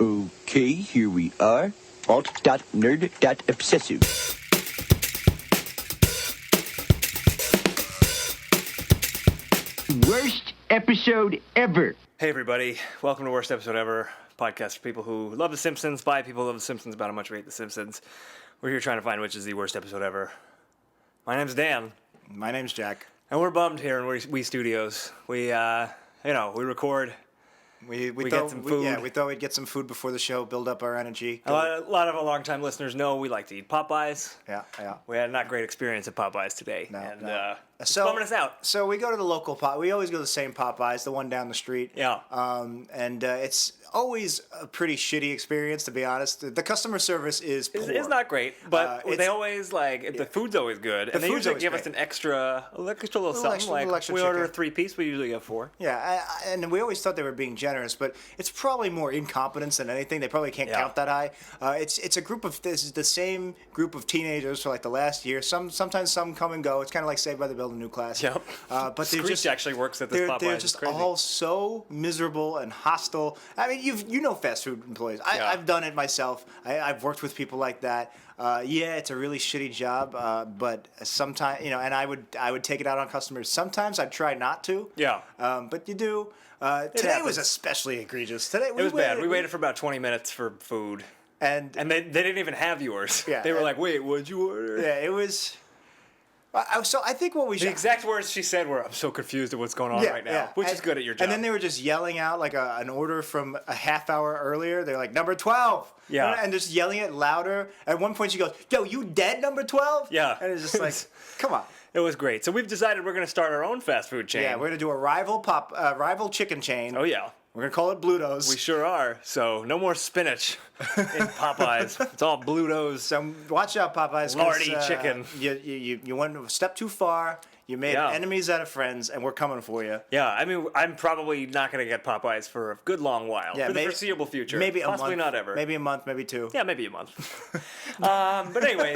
Okay, here we are. Alt.nerd.obsessive. Worst episode ever. Hey everybody, welcome to Worst Episode Ever, podcast for people who love The Simpsons, by people who love The Simpsons, about how much we hate The Simpsons. We're here trying to find which is the worst episode ever. My name's Dan. My name's Jack. And we're bummed here in We Studios. We record. We get some food. We thought we'd get some food before the show, build up our energy. A lot of our longtime listeners know we like to eat Popeyes. Yeah. We had a not great experience at Popeyes today. No. It's bumming us out. So we go to the local we always go to the same Popeyes, the one down the street. Yeah. It's always a pretty shitty experience, to be honest. The customer service is poor. It's not great, but they always the food's always good, and they usually give us an extra little something. We order a 3-piece, we usually get 4. Yeah, and we always thought they were being generous, but it's probably more incompetence than anything. They probably can't count that high. It's a group of this is the same group of teenagers for the last year. Sometimes some come and go. It's kind of like Saved by the Bell, the new class. Yep. But Screech actually works at this Popeyes. They're just all so miserable and hostile. I mean, you know fast food employees. I've done it myself. I've worked with people like that. It's a really shitty job, but sometimes, and I would take it out on customers. Sometimes I'd try not to. Yeah. But you do. Today was especially egregious. Today it was bad. We waited for about 20 minutes for food. And they didn't even have yours. Yeah. They were like, wait, what'd you order? Yeah, it was... So I think what we should... The exact words she said were, I'm so confused at what's going on right now, which is good at your job. And then they were just yelling out an order from a half hour earlier. They're like, number 12. Yeah. And just yelling it louder. At one point she goes, yo, you dead, number 12? Yeah. And it's just like, come on. It was great. So we've decided we're going to start our own fast food chain. Yeah, we're going to do a rival chicken chain. Oh, yeah. We're going to call it Blutos. We sure are. So no more spinach in Popeyes. It's all Blutos. So watch out, Popeyes. Lardy chicken. You went a step too far. You made enemies out of friends, and we're coming for you. Yeah, I mean, I'm probably not going to get Popeyes for a good long while. Yeah, for the foreseeable future. Maybe a Possibly month. not ever. Maybe a month, maybe 2. Yeah, maybe a month. But anyway,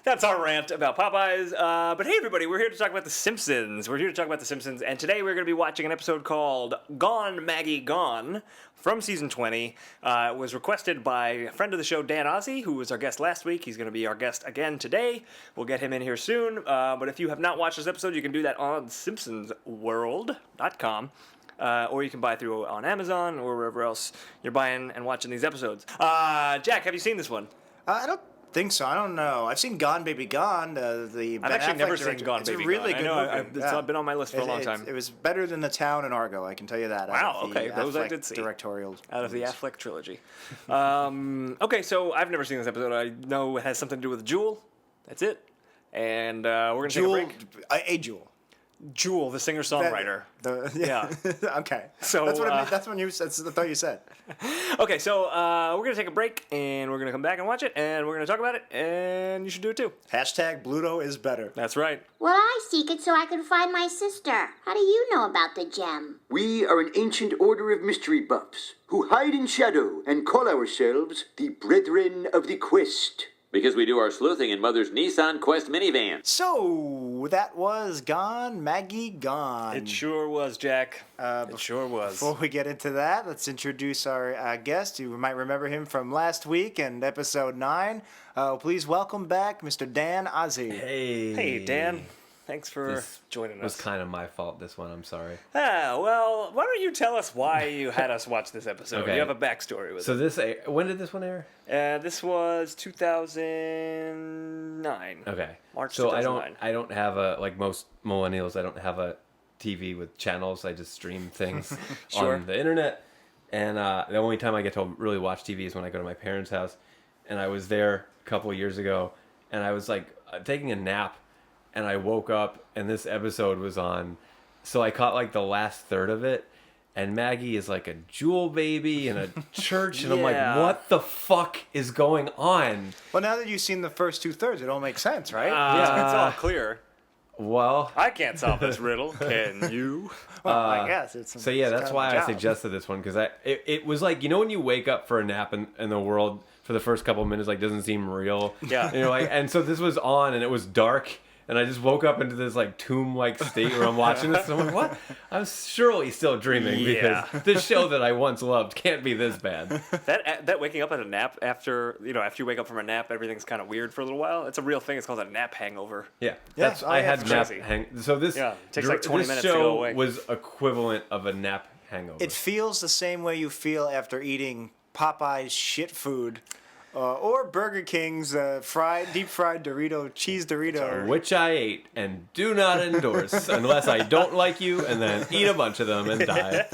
that's our rant about Popeyes. But hey, everybody, we're here to talk about The Simpsons. And today we're going to be watching an episode called Gone Maggie Gone from season 20. It was requested by a friend of the show, Dan Ozzi, who was our guest last week. He's going to be our guest again today. We'll get him in here soon. But if you have not watched this episode, you can do that on simpsonsworld.com. Or you can buy through on Amazon or wherever else you're buying and watching these episodes. Jack, have you seen this one? I don't think so. I don't know. I've seen Gone Baby Gone. I've actually never seen Gone Baby Gone. It's a really good movie. It's been on my list for a long time. It was better than The Town and Argo, I can tell you that. Wow, okay. Those I did see. Directorial out of the Affleck trilogy. Okay, so I've never seen this episode. I know it has something to do with Jewel. That's it. And we're going to take a break. A Jewel. Jewel, the singer-songwriter. Okay. So that's what that's what I thought you said. Okay, so we're gonna take a break and we're gonna come back and watch it and we're gonna talk about it and you should do it too. Hashtag Bluto is better. That's right. Well, I seek it so I can find my sister. How do you know about the gem? We are an ancient order of mystery buffs who hide in shadow and call ourselves the Brethren of the Quest. Because we do our sleuthing in Mother's Nissan Quest minivan. So, that was Gone Maggie Gone. It sure was, Jack. It sure was. Before we get into that, let's introduce our guest. You might remember him from last week and episode 9. Please welcome back Mr. Dan Ozzi. Hey, Dan. Thanks for joining us. It was kind of my fault, this one. I'm sorry. Well, why don't you tell us why you had us watch this episode? Okay. You have a backstory with it. When did this one air? This was 2009. Okay. March so 2009. I don't have like most millennials, I don't have a TV with channels. I just stream things on the internet. And the only time I get to really watch TV is when I go to my parents' house. And I was there a couple of years ago, and I was taking a nap. And I woke up, and this episode was on. So I caught, the last third of it. And Maggie is like a jewel baby in a church. And I'm like, what the fuck is going on? Well, now that you've seen the first 2/3, it all makes sense, right? Yeah, it's all clear. Well, I can't solve this riddle. Can you? Well, I guess. That's why I suggested this one. Because it was like, when you wake up for a nap and the world for the first couple of minutes doesn't seem real? Yeah. And so this was on, and it was dark. and I just woke up into this like tomb-like state where I'm watching this. And I'm like, what? I'm surely still dreaming because this show that I once loved can't be this bad. That waking up at a nap after you wake up from a nap, everything's kind of weird for a little while. It's a real thing. It's called a nap hangover. Yeah, I had nap So this it takes like 20 this minutes to show go away. was equivalent of a nap hangover. It feels the same way you feel after eating Popeye's shit food. Or Burger King's deep fried Dorito, cheese Dorito. Which I ate and do not endorse unless I don't like you and then eat a bunch of them and die.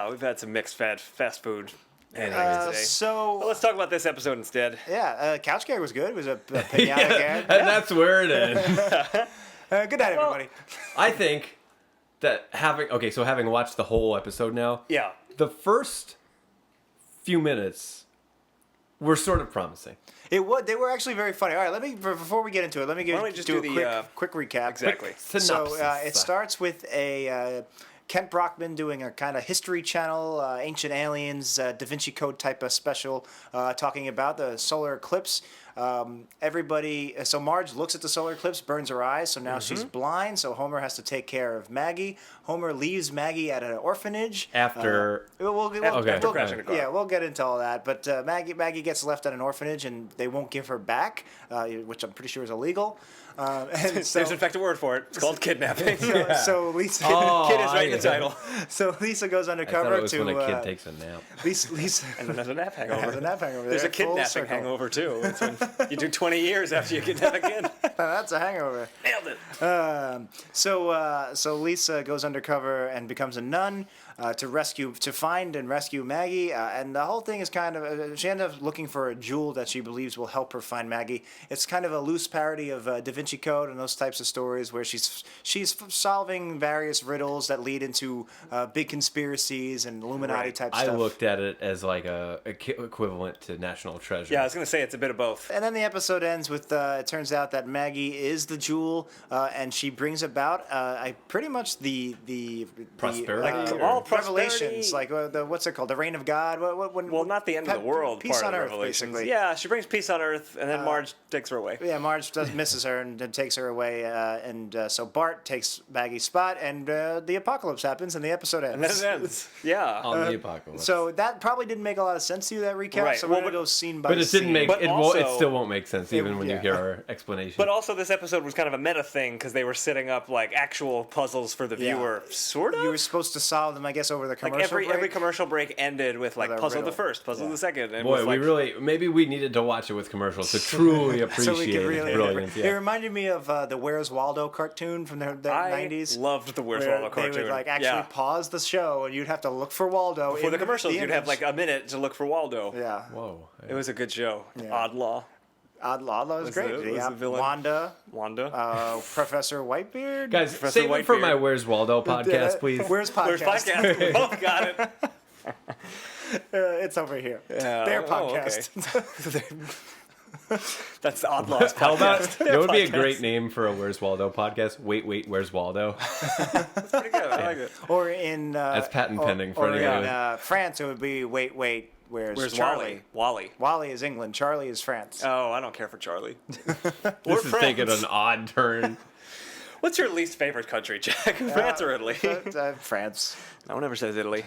We've had some mixed fast food. Anyways, today. Well, let's talk about this episode instead. Yeah, Couch Gag was good. It was a pinata gag. And that's where it ends. Good night, everybody. I think that having watched the whole episode now, the first few minutes were sort of promising. They were actually very funny. All right, before we get into it, let me do a quick recap. Exactly. Synopsis. So it starts with a Kent Brockman doing a kind of History Channel, Ancient Aliens, Da Vinci Code type of special, talking about the solar eclipse. So Marge looks at the solar eclipse, burns her eyes, so now she's blind, so Homer has to take care of Maggie. Homer leaves Maggie at an orphanage. After crashing the car. Yeah, we'll get into all that, but Maggie gets left at an orphanage, and they won't give her back, which I'm pretty sure is illegal. And so, There's in fact a word for it. It's called kidnapping. so Lisa, Kid is right in the title. so Lisa goes I undercover thought it was to when a kid takes a nap. Lisa, And then there's a nap hangover. there's a nap hangover. There's a there, full kidnapping circle. hangover too. It's when you do 20 years after you kidnap a kid. That's a hangover. Nailed it. So Lisa goes undercover and becomes a nun to find and rescue Maggie, and the whole thing is kind of she ends up looking for a jewel that she believes will help her find Maggie. It's kind of a loose parody of Da Vinci Code and those types of stories where she's solving various riddles that lead into big conspiracies and Illuminati type stuff. I looked at it as like a equivalent to National Treasure. Yeah, I was gonna say it's a bit of both. And then the episode ends with it turns out that Maggie is the jewel, and she brings about pretty much the Prosperity? All revelations, prosperity. like what's it called, the reign of God. Well, not the end of the world. Peace part on of Earth, Revelations. basically. Yeah, she brings peace on Earth, and then Marge takes her away. Yeah, Marge misses her and takes her away, and so Bart takes Maggie's spot, and the apocalypse happens, and the episode ends. And then it ends. Yeah. On the apocalypse. So that probably didn't make a lot of sense to you, that recap. Right. So Well, we're gonna go scene by But it scene. didn't make But it. also- It still won't make sense even when you yeah. hear our explanation. But also, this episode was kind of a meta thing because they were setting up like actual puzzles for the Yeah. viewer, sort of. You were supposed to solve them, I guess, over the like commercial every break. commercial break ended with like With a puzzle riddle. the first, puzzle the second, and Boy, with, like, maybe we needed to watch it with commercials to truly appreciate so we could really. its brilliance. It reminded me of the Where's Waldo cartoon from the I 90s. loved the Where's where Waldo cartoon. They would like actually yeah. pause the show, and you'd have to look for Waldo For in the commercials, you'd have image. like a minute to look for Waldo. Yeah. Whoa. It was a good show. Yeah. Odd Law. Odd Law was Was great. the Yeah. villain. Wanda, Professor Whitebeard. Guys, Professor save it for Whitebeard. my Where's Waldo podcast, please. Where's podcast? Where's podcast? We both got it. It's over here. Their podcast. That's the Odd Laws How about podcast. it would be a podcast. great name for a Where's Waldo podcast? Wait, where's Waldo? Pretty good. I like it. Or in That's patent pending for or anyone. in France, it would be wait, where's Charlie? Charlie? Wally is England. Charlie is France. Oh, I don't care for Charlie. This is taking an odd turn. What's your least favorite country, Jack? France or Italy? France. No one ever says Italy.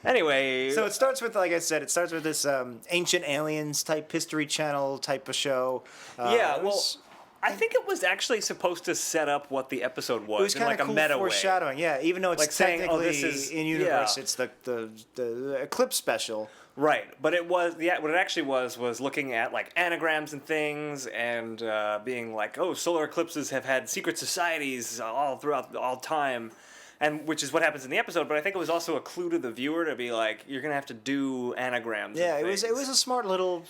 Anyway. So it starts with, like I said, this Ancient Aliens type History Channel type of show. yeah, it well, was- I think it was actually supposed to set up what the episode was, it was in kind like of a cool meta way. foreshadowing. Yeah, even though it's Like saying, technically oh, this is- in universe, yeah. it's the Eclipse special. Right, but it was what it actually was looking at like anagrams and things, and being like, oh, solar eclipses have had secret societies all throughout all time, and which is what happens in the episode. But I think it was also a clue to the viewer to be like, you're gonna have to do anagrams. Yeah, and it was things. a smart little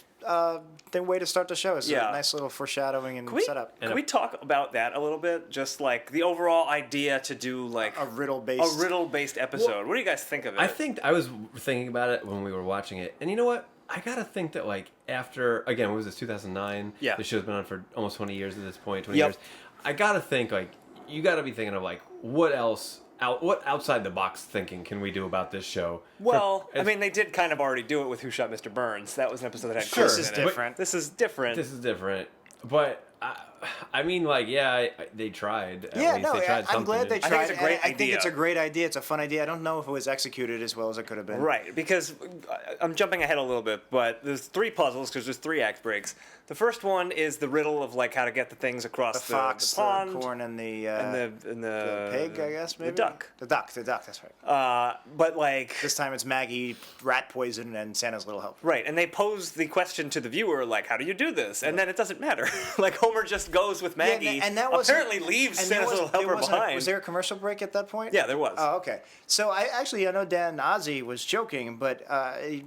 way to start the show. It's Yeah. a nice little foreshadowing and Can we, setup. Can we talk about that a little bit? Just like the overall idea to do like A riddle-based... a riddle-based episode. What do you guys think of it? I was thinking about it when we were watching it, and you know what? I gotta think that like after again, what was this 2009? Yeah. The show's been on for almost 20 years at this point. 20 Yep. years. I gotta think like you gotta be thinking of like what else. What outside the box thinking can we do about this show? Well, I mean, they did kind of already do it with Who Shot Mr. Burns. That was an episode that had Sure, Chris This is in it. different. This is different. This is different, but I mean, like, yeah, they tried. At Yeah, least. no, They tried I'm glad something. they I think tried. it's a great and I think idea. it's a great idea. It's a fun idea. I don't know if it was executed as well as it could have been. Right, because I'm jumping ahead a little bit, but there's 3 puzzles because there's 3 act breaks. The first one is the riddle of like how to get the things across The fox, the pond, the corn, and the the pig, I guess, maybe? the duck. The duck, that's right. But like This time it's Maggie, rat poison, and Santa's little helper. right, and they pose the question to the viewer like, how do you do this? And then it doesn't matter. Like Homer just goes with Maggie, and that wasn't- apparently leaves and there Santa's little wasn't- there helper wasn't a- behind. Was there a commercial break at that point? Yeah, there was. Oh, okay. So I know Dan Ozzi was joking, but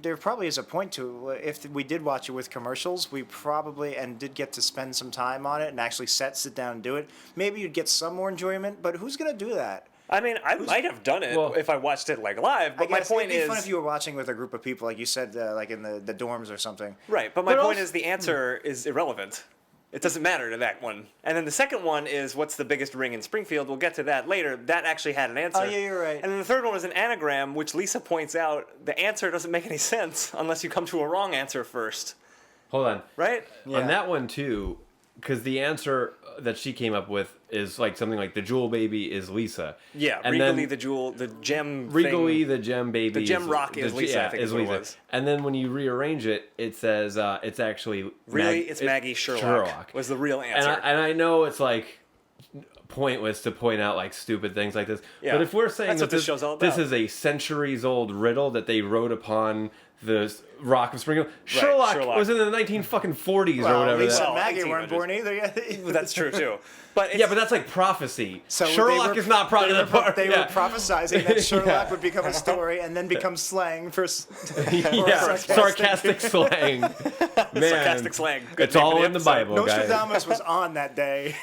there probably is a point to if we did watch it with commercials, we probably and did get to spend some time on it and actually sit down and do it. Maybe you'd get some more enjoyment, but who's gonna do that? I mean, I might have done it Well- if I watched it like live, but I my guess point it'd be is fun if you were watching with a group of people, like you said, like in the dorms or something. right. But my But point also- is the answer is irrelevant. It doesn't matter to that one. And then the second one is what's the biggest ring in Springfield? We'll get to that later. That actually had an answer. Oh, yeah, you're right. And then the third one was an anagram, which Lisa points out the answer doesn't make any sense unless you come to a wrong answer first. Hold on. Right? Yeah. On that one too, because the answer that she came up with is like something like the jewel baby is Lisa. Yeah, and regally then the gem regally thing. the gem baby. The gem rock is Lisa, I think is what it was. And then when you rearrange it, it says it's actually Really, it's Maggie Sherlock was the real answer. And I know it's like pointless to point out like stupid things like this. Yeah. But if we're saying That's that what this show's all this about. is a centuries old riddle that they wrote upon the Rock of Springfield, Sherlock was in the 1940s or whatever. Lisa that- and Maggie 1800s. weren't born either. Yeah. That's true too. But it's, Yeah, but that's like prophecy. So Sherlock is not part of the part. They yeah. were prophesizing that Sherlock Yeah. would become a story and then become slang for Yeah, sarcastic slang. Man, sarcastic slang. Good It's name for all the in the episode. Bible, guys. Nostradamus was on that day.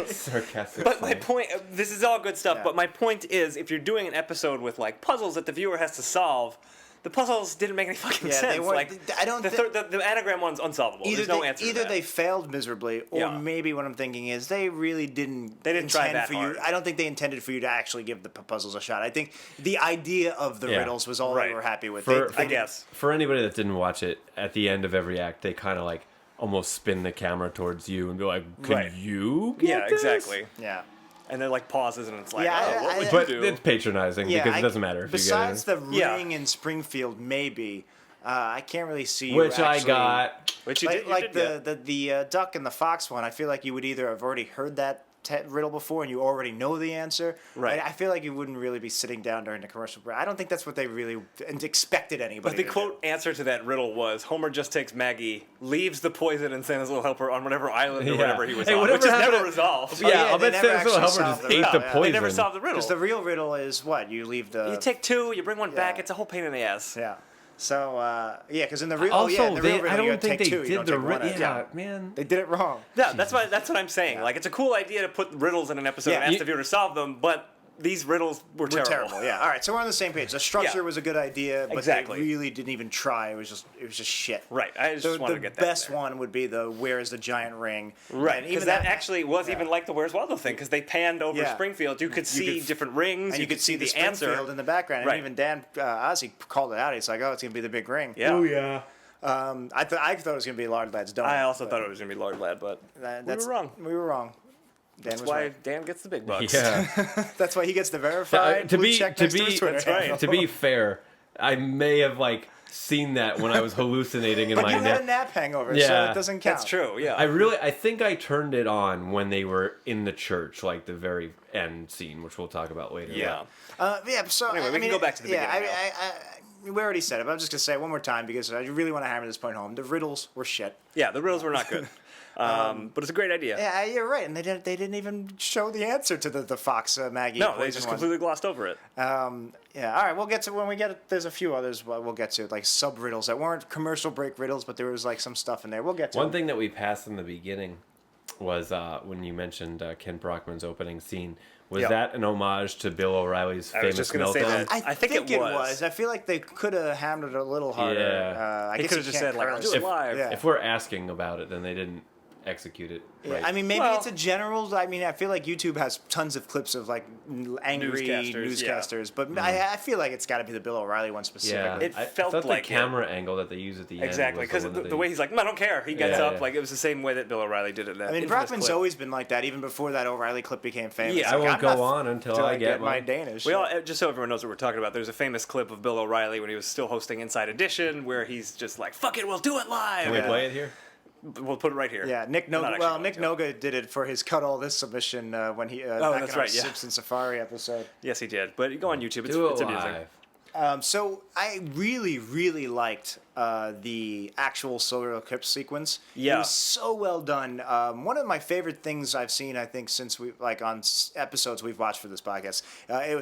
Sarcastic. But my slang. point, this is all good stuff, Yeah. but my point is, if you're doing an episode with like puzzles that the viewer has to solve, the puzzles didn't make any fucking Yeah, they sense. weren't- Like, I don't the anagram one's unsolvable. There's no answer. Either to that. they failed miserably, or Yeah. maybe what I'm thinking is they really didn't. They didn't try intend that for hard. you. I don't think they intended for you to actually give the puzzles a shot. I think the idea of the Yeah. riddles was all Right. they were happy with. For- They- I guess. For anybody that didn't watch it, at the end of every act, they kind of like almost spin the camera towards you and be like, "Can Right. you?" Get Yeah, this?" exactly. yeah. And then like pauses, and it's like, Yeah, oh, what would But you do? it's patronizing because it doesn't matter if Besides you get the Yeah. ring in Springfield, maybe I can't really see it. you Which I actually- got. Which you like did, you like did, the duck and the fox one. I feel like you would either have already heard that riddle before and you already know the answer. Right. I feel like you wouldn't really be sitting down during the commercial break. I don't think that's what they really expected anybody. But the to quote answer to that riddle was Homer just takes Maggie, leaves the poison and Santa's little helper on whatever island or Yeah. whatever he was Hey, on, whatever which is happened never to- resolved. Yeah, yeah, I'll they bet never Santa's actually helper solved just the ate riddle, the yeah. poison. They never solved the riddle. Because the real riddle is what you leave the. You take 2, you bring one back. Yeah. It's a whole pain in the ass. Yeah. So yeah, because in the real Also, in the real riddle, I you don't gotta think take they 2, you did don't the take one riddle. at a Yeah, time. man. They did it wrong. Yeah, that's what I'm saying. Like, it's a cool idea to put riddles in an episode Yeah, and ask you- the viewer to solve them, but these riddles were We're terrible. terrible. Yeah. All right. So we're on the same page. The structure Yeah. was a good idea, but Exactly. they really didn't even try. It was just shit. Right. I just wanted to get that. The best in there. one would be the "Where is the giant ring?" Right, And because even that actually was yeah. even like the Where's Waldo thing, because they panned over Yeah. Springfield. You could see could- different rings, and you could see the answer. Springfield in the background. Right. And even Dan Ozzi called it out. He's like, "Oh, it's gonna be the big ring." Yeah. yeah. I thought it was gonna be Lard Lad's Donut. I also thought it was going to be Lord Lad, but we were wrong. We were wrong. Dan That's was why right. Dan gets the big bucks. Yeah. That's why he gets the verified blue check next to his Twitter handle. to be fair, I may have like seen that when I was hallucinating in But my you had a nap. nap hangover, so Yeah. it doesn't count. That's true, yeah. I think I turned it on when they were in the church, like the very end scene, which we'll talk about later. yeah. Yeah. So Anyway, we can go back to the beginning we already said it, but I'm just gonna say it one more time because I really want to hammer this point home. The riddles were shit. Yeah, the riddles were not good. But it's a great idea. Yeah, you're right, and they didn't even show the answer to the Fox Maggie. No, they poison just one. completely glossed over it. Yeah, all right, we'll get to when we get it. There's a few others we'll get to, like sub riddles that weren't commercial break riddles, but there was like some stuff in there. We'll get to One them. thing that we passed in the beginning was when you mentioned Ken Brockman's opening scene. Was Yeah. that an homage to Bill O'Reilly's I was famous just gonna say meltdown? that. I think it was. I feel like they could have hammered it a little harder. Yeah. I They guess could you have just can't said, like, I'll curse. do it live. Yeah. If we're asking about it, then they didn't execute it. Yeah, Right. I mean, maybe Well- it's a general. I mean, I feel like YouTube has tons of clips of like angry Newscasters, but I feel like it's got to be the Bill O'Reilly one Yeah, specifically. It I felt thought like the camera angle that they use at the end Exactly, was because one that the way he's like, I don't care. He gets Yeah, up. yeah. Like, it was the same way that Bill O'Reilly did it. In that I mean, infamous Brockman's clip. always been like that, even before that O'Reilly clip became famous. Yeah, I Like, won't I'm go not on until till I get my my Danish. We all, just so everyone knows what we're talking about, there's a famous clip of Bill O'Reilly when he was still hosting Inside Edition where he's just like, fuck it, we'll do it live. Can we Yeah. play it here? We'll put it right here. Yeah, Nick We're not Noga. actually Well, going Nick to. Noga did it for his "Cut All This" submission when he back that's in our right, yeah. Simpsons Safari episode. Yes, he did. But go on YouTube. Do It's it amusing. live. So I really, really liked the actual solar eclipse sequence. Yeah. It was so well done. One of my favorite things I've seen, I think, since we on episodes we've watched for this podcast.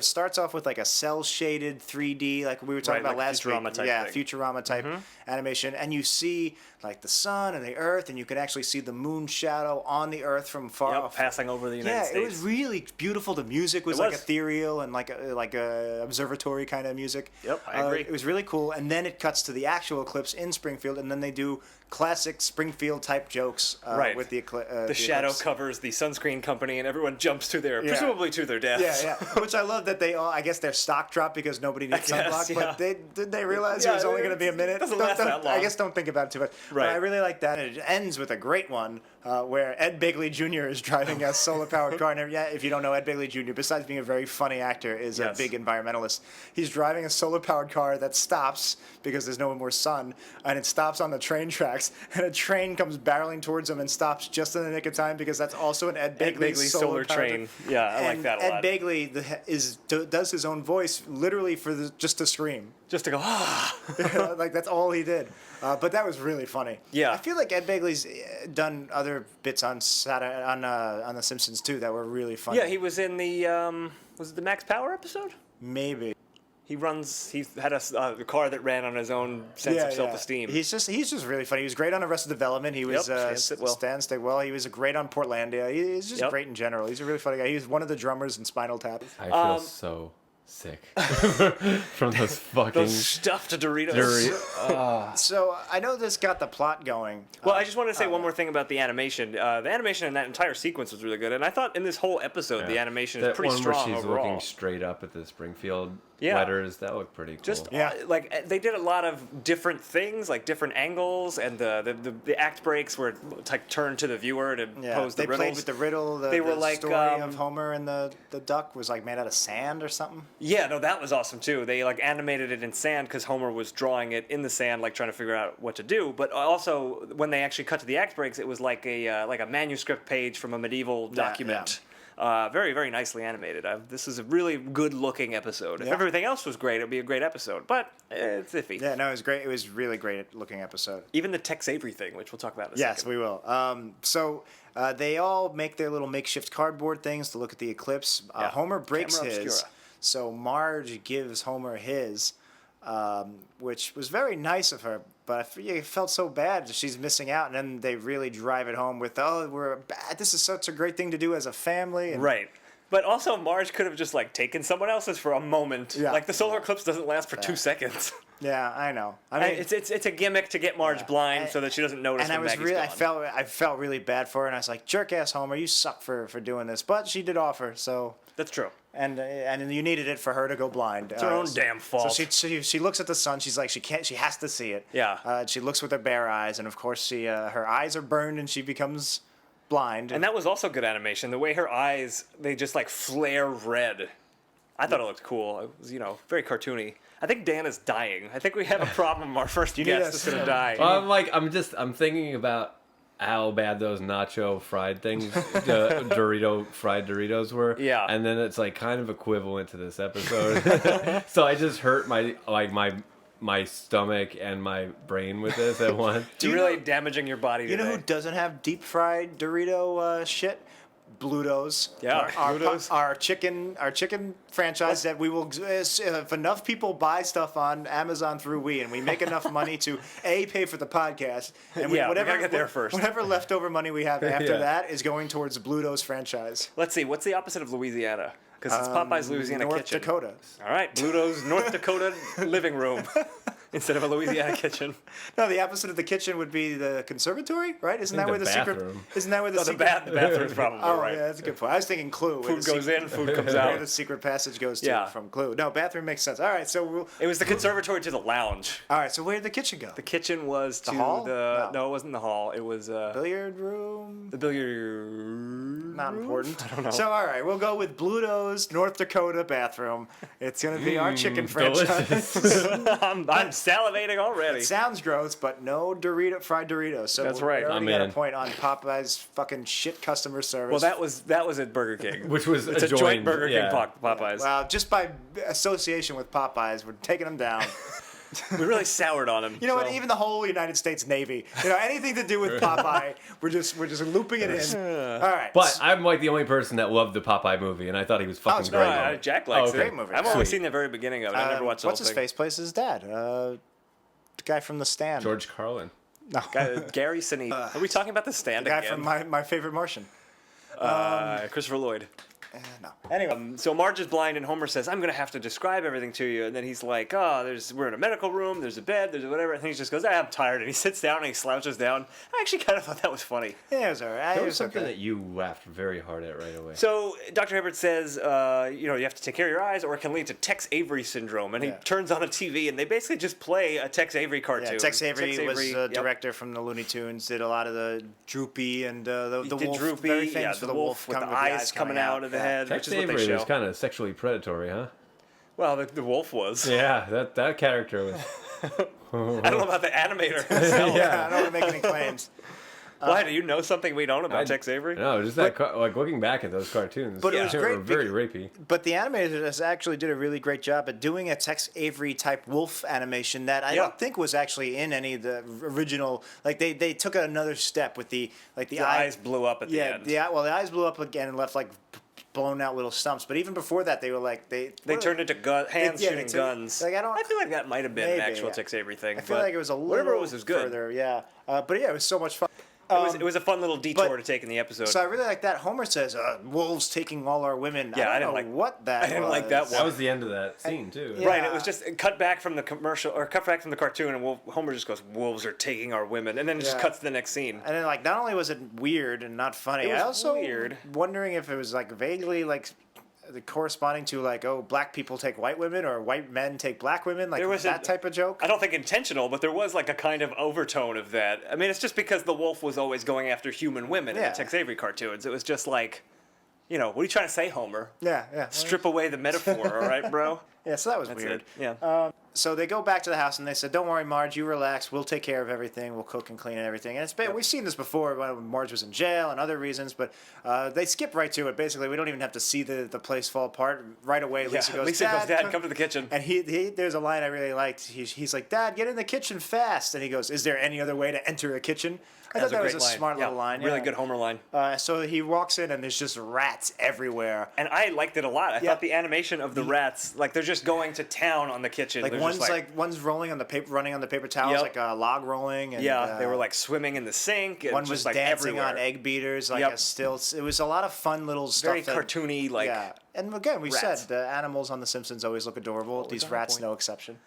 Starts off with like a cell shaded 3D, like we were talking Right, about like last Futurama week. type Yeah, thing. Futurama type animation, and you see like the sun and the Earth, and you can actually see the moon shadow on the Earth from far Yep, off. passing over the United Yeah, States. it was really beautiful. The music was It like was. ethereal and like a observatory kind of music. Yep, I agree. It was really cool. And then it cuts to the actual eclipse in Springfield, and then they do classic Springfield type jokes Right. with the the shadow eclipse. covers the sunscreen company, and everyone jumps to their, Yeah. presumably to their deaths. Yeah, yeah. Which I love that they all, I guess their stock dropped because nobody needs guess, sunblock, yeah. but did they realize Yeah, it was only going to be a minute? doesn't last that long. I guess don't think about it too much. Right. But I really like that. And it ends with a great one where Ed Begley Jr. is driving a solar-powered car. And yeah, if you don't know Ed Begley Jr., besides being a very funny actor, is Yes. a big environmentalist. He's driving a solar-powered car that stops because there's no more sun, and it stops on the train tracks, and a train comes barreling towards him and stops just in the nick of time because that's also an Ed Ed Begley Begley solar train. Yeah, I like And that a Ed lot. Begley does his own voice literally for just to scream. Just to go, Like that's all he did. But that was really funny. Yeah. I feel like Ed Begley's done other bits on Saturday, on The Simpsons too that were really funny. Yeah, he was in the, was it the Max Power episode? Maybe. He had a car that ran on his own sense of self-esteem. He's just really funny. He was great on Arrested Development. He was Yep, Stan Stitwell. He was great on Portlandia. He's just Yep. great in general. He's a really funny guy. He was one of the drummers in Spinal Tap. I feel so sick from those fucking Those stuffed Doritos. So I know this got the plot going. Well, I just wanted to say one more thing about the animation. The animation in that entire sequence was really good, and I thought in this whole episode the animation is that pretty one strong where she's overall. looking straight up at the Springfield Yeah. letters. That looked pretty cool. Just Yeah. like they did a lot of different things, like different angles, and the act breaks were like turned to the viewer to pose the they riddles. played with the riddle. They were the like, story of Homer and the duck was like made out of sand or something. Yeah, no, that was awesome too. They like animated it in sand because Homer was drawing it in the sand, like trying to figure out what to do. But also, when they actually cut to the act breaks, it was like a manuscript page from a medieval document. Very, very nicely animated. This is a really good-looking episode. If Yeah. everything else was great, it'd be a great episode. But it's iffy. Yeah, no, it was great. It was really great looking episode. Even the Tex Avery thing, which we'll talk about in a Yes, second. we will. So they all make their little makeshift cardboard things to look at the eclipse. Yeah. Homer breaks Camera his, obscura. so Marge gives Homer his, which was very nice of her. But it felt so bad that she's missing out, and then they really drive it home with, this is such a great thing to do as a family. And Right. But also, Marge could have just like taken someone else's for a moment. Yeah. Like the solar eclipse doesn't last for 2 seconds. Yeah, I know. I mean, It's a gimmick to get Marge blind so that she doesn't notice. and I when was Maggie's really, gone. I felt really bad for her, and I was like, jerk ass Homer, you suck for doing this. But she did offer, so. That's true. And you needed it for her to go blind. It's her own damn fault. So she looks at the sun. She's like, she has to see it. Yeah. She looks with her bare eyes, and of course her eyes are burned, and she becomes blind. And that was also good animation. The way her eyes, they just like flare red. I thought it looked cool. It was, very cartoony. I think Dan is dying. I think we have a problem. Our first need guest us is going to to- die. I'm thinking about how bad those nacho fried things, the fried Doritos were. Yeah. And then it's like kind of equivalent to this episode. So I just hurt my stomach and my brain with this at once. You're really damaging your body you today. know who doesn't have deep fried Dorito shit? Blutos. Yeah, Blutos. Our chicken franchise that we will, if enough people buy stuff on Amazon through and we make enough money to pay for the podcast, and We gotta get there first. Whatever leftover money we have after Yeah. that is going towards Blutos franchise. Let's see. What's the opposite of Louisiana? Because it's Popeye's Louisiana North Kitchen. Dakota. All right, Bluto's North Dakota living room. instead of a Louisiana kitchen. No, the opposite of the kitchen would be the conservatory, right? Isn't that the where the secret? bathroom. Isn't that where the No, the secret? bathroom's probably Oh, right. yeah, that's a good point. I was thinking Clue. where Food the goes secret- in, food comes Where out. the secret passage goes to Yeah. from Clue. No, bathroom makes sense. All right, so It was the conservatory to the lounge. all right, so where did the kitchen go? The kitchen was to hall? the No. no, it wasn't the hall. It was Billiard room. the billiard. Not important. I don't know. So all right, we'll go with Bluto's North Dakota bathroom. It's gonna be our chicken franchise. Delicious. I'm salivating already. It sounds gross, but no fried Doritos. So That's we right. already I'm got a in. point on Popeye's fucking shit customer service. Well, that was at Burger King, Which was it's a joint adjoined, Burger King yeah. Popeyes. Well, just by association with Popeyes, we're taking them down. We really soured on him. You know what? so- Even the whole United States Navy, anything to do with Popeye, we're just looping it in. All right. But I'm like the only person that loved the Popeye movie, and I thought he was fucking it's great. great. No, Jack likes okay. it. Great movie. I've only Sweet. seen the very beginning of it. I never watched the whole what's his thing. face plays his dad? The guy from The Stand. George Carlin. Gary Sinise. Are we talking about the Stand The guy again? from my favorite Martian. Christopher Lloyd. No. Anyway. So Marge is blind, and Homer says, "I'm gonna have to describe everything to you." And then he's like, "Oh, we're in a medical room. There's a bed. There's whatever." And he just goes, "I'm tired." And he sits down and he slouches down. I actually kind of thought that was funny. Yeah, it was all right. There It was something okay. that you laughed very hard at right away. So Dr. Hibbert says, you have to take care of your eyes, or it can lead to Tex Avery syndrome. And he Yeah. turns on a TV, and they basically just play a Tex Avery cartoon. Yeah, Tex Avery was a yep. director from the Looney Tunes. Did a lot of the Droopy and the He did wolf. Droopy, Very famous yeah, for the wolf with the coming- eyes coming out of the head, Tex which is what they Avery show. was kind of sexually predatory, huh? Well, the wolf was. Yeah, that character was. I don't know about the animator himself. Yeah, I don't want to make any claims. Why, do you know something we don't about Tex Avery? No, just that like looking back at those cartoons. But it was they great were very rapey. But the animators actually did a really great job at doing a Tex Avery type wolf animation that I Yeah. don't think was actually in any of the original. Like they took another step with the The eyes blew up at the end. the eyes blew up again and left like blown out little stumps. But even before that, they were like They turned into hands yeah, shooting they took- guns. like, I feel like that might have been an Maybe, actual yeah. Tex Avery thing. I feel but like it was a little whatever it was good. further. Yeah, but yeah, it was so much fun. It was a fun little detour but- to take in the episode. So I really like that. Homer says, "Wolves taking all our women." Yeah, I don't didn't know like- what that. I didn't like that was. That was the end of that scene too. Yeah. Right, it was just cut back from the commercial, or cut back from the cartoon, and Homer just goes, "Wolves are taking our women," and then it just Yeah. cuts to the next scene. And then, like, not only was it weird and not funny, It was I also weird. wondering if it was like vaguely like corresponding to like, oh, black people take white women or white men take black women, like There was that type of joke. I don't think intentional, but there was like a kind of overtone of that. I mean, it's just because the wolf was always going after human women in Yeah. the Tex Avery cartoons. It was just like, what are you trying to say, Homer? Yeah. Strip away the metaphor, all right, bro? Yeah, so that was That's weird. it. Yeah. So they go back to the house and they said, "Don't worry, Marge, you relax. We'll take care of everything. We'll cook and clean and everything." And we've seen this before when Marge was in jail and other reasons, but they skip right to it. Basically, we don't even have to see the place fall apart right away. Lisa goes, "Dad, come to the kitchen." And he there's a line I really liked. He's like, "Dad, get in the kitchen fast." And he goes, "Is there any other way to enter a kitchen?" I thought that was a smart little line. Really yeah. good Homer line. So he walks in and there's just rats everywhere. And I liked it a lot. I Yeah. thought the animation of the rats, like they're just going to town on the kitchen. Like They're one's just one's rolling on the paper, running on the paper towels, Yep. like a log rolling. And, yeah, they were like swimming in the sink. And one just, was like dancing everywhere. on egg beaters, like Yep. a stilts. It was a lot of fun little stuff. Very cartoony, like yeah. And again, we rats. said the animals on The Simpsons always look adorable. These on rats, point. no exception.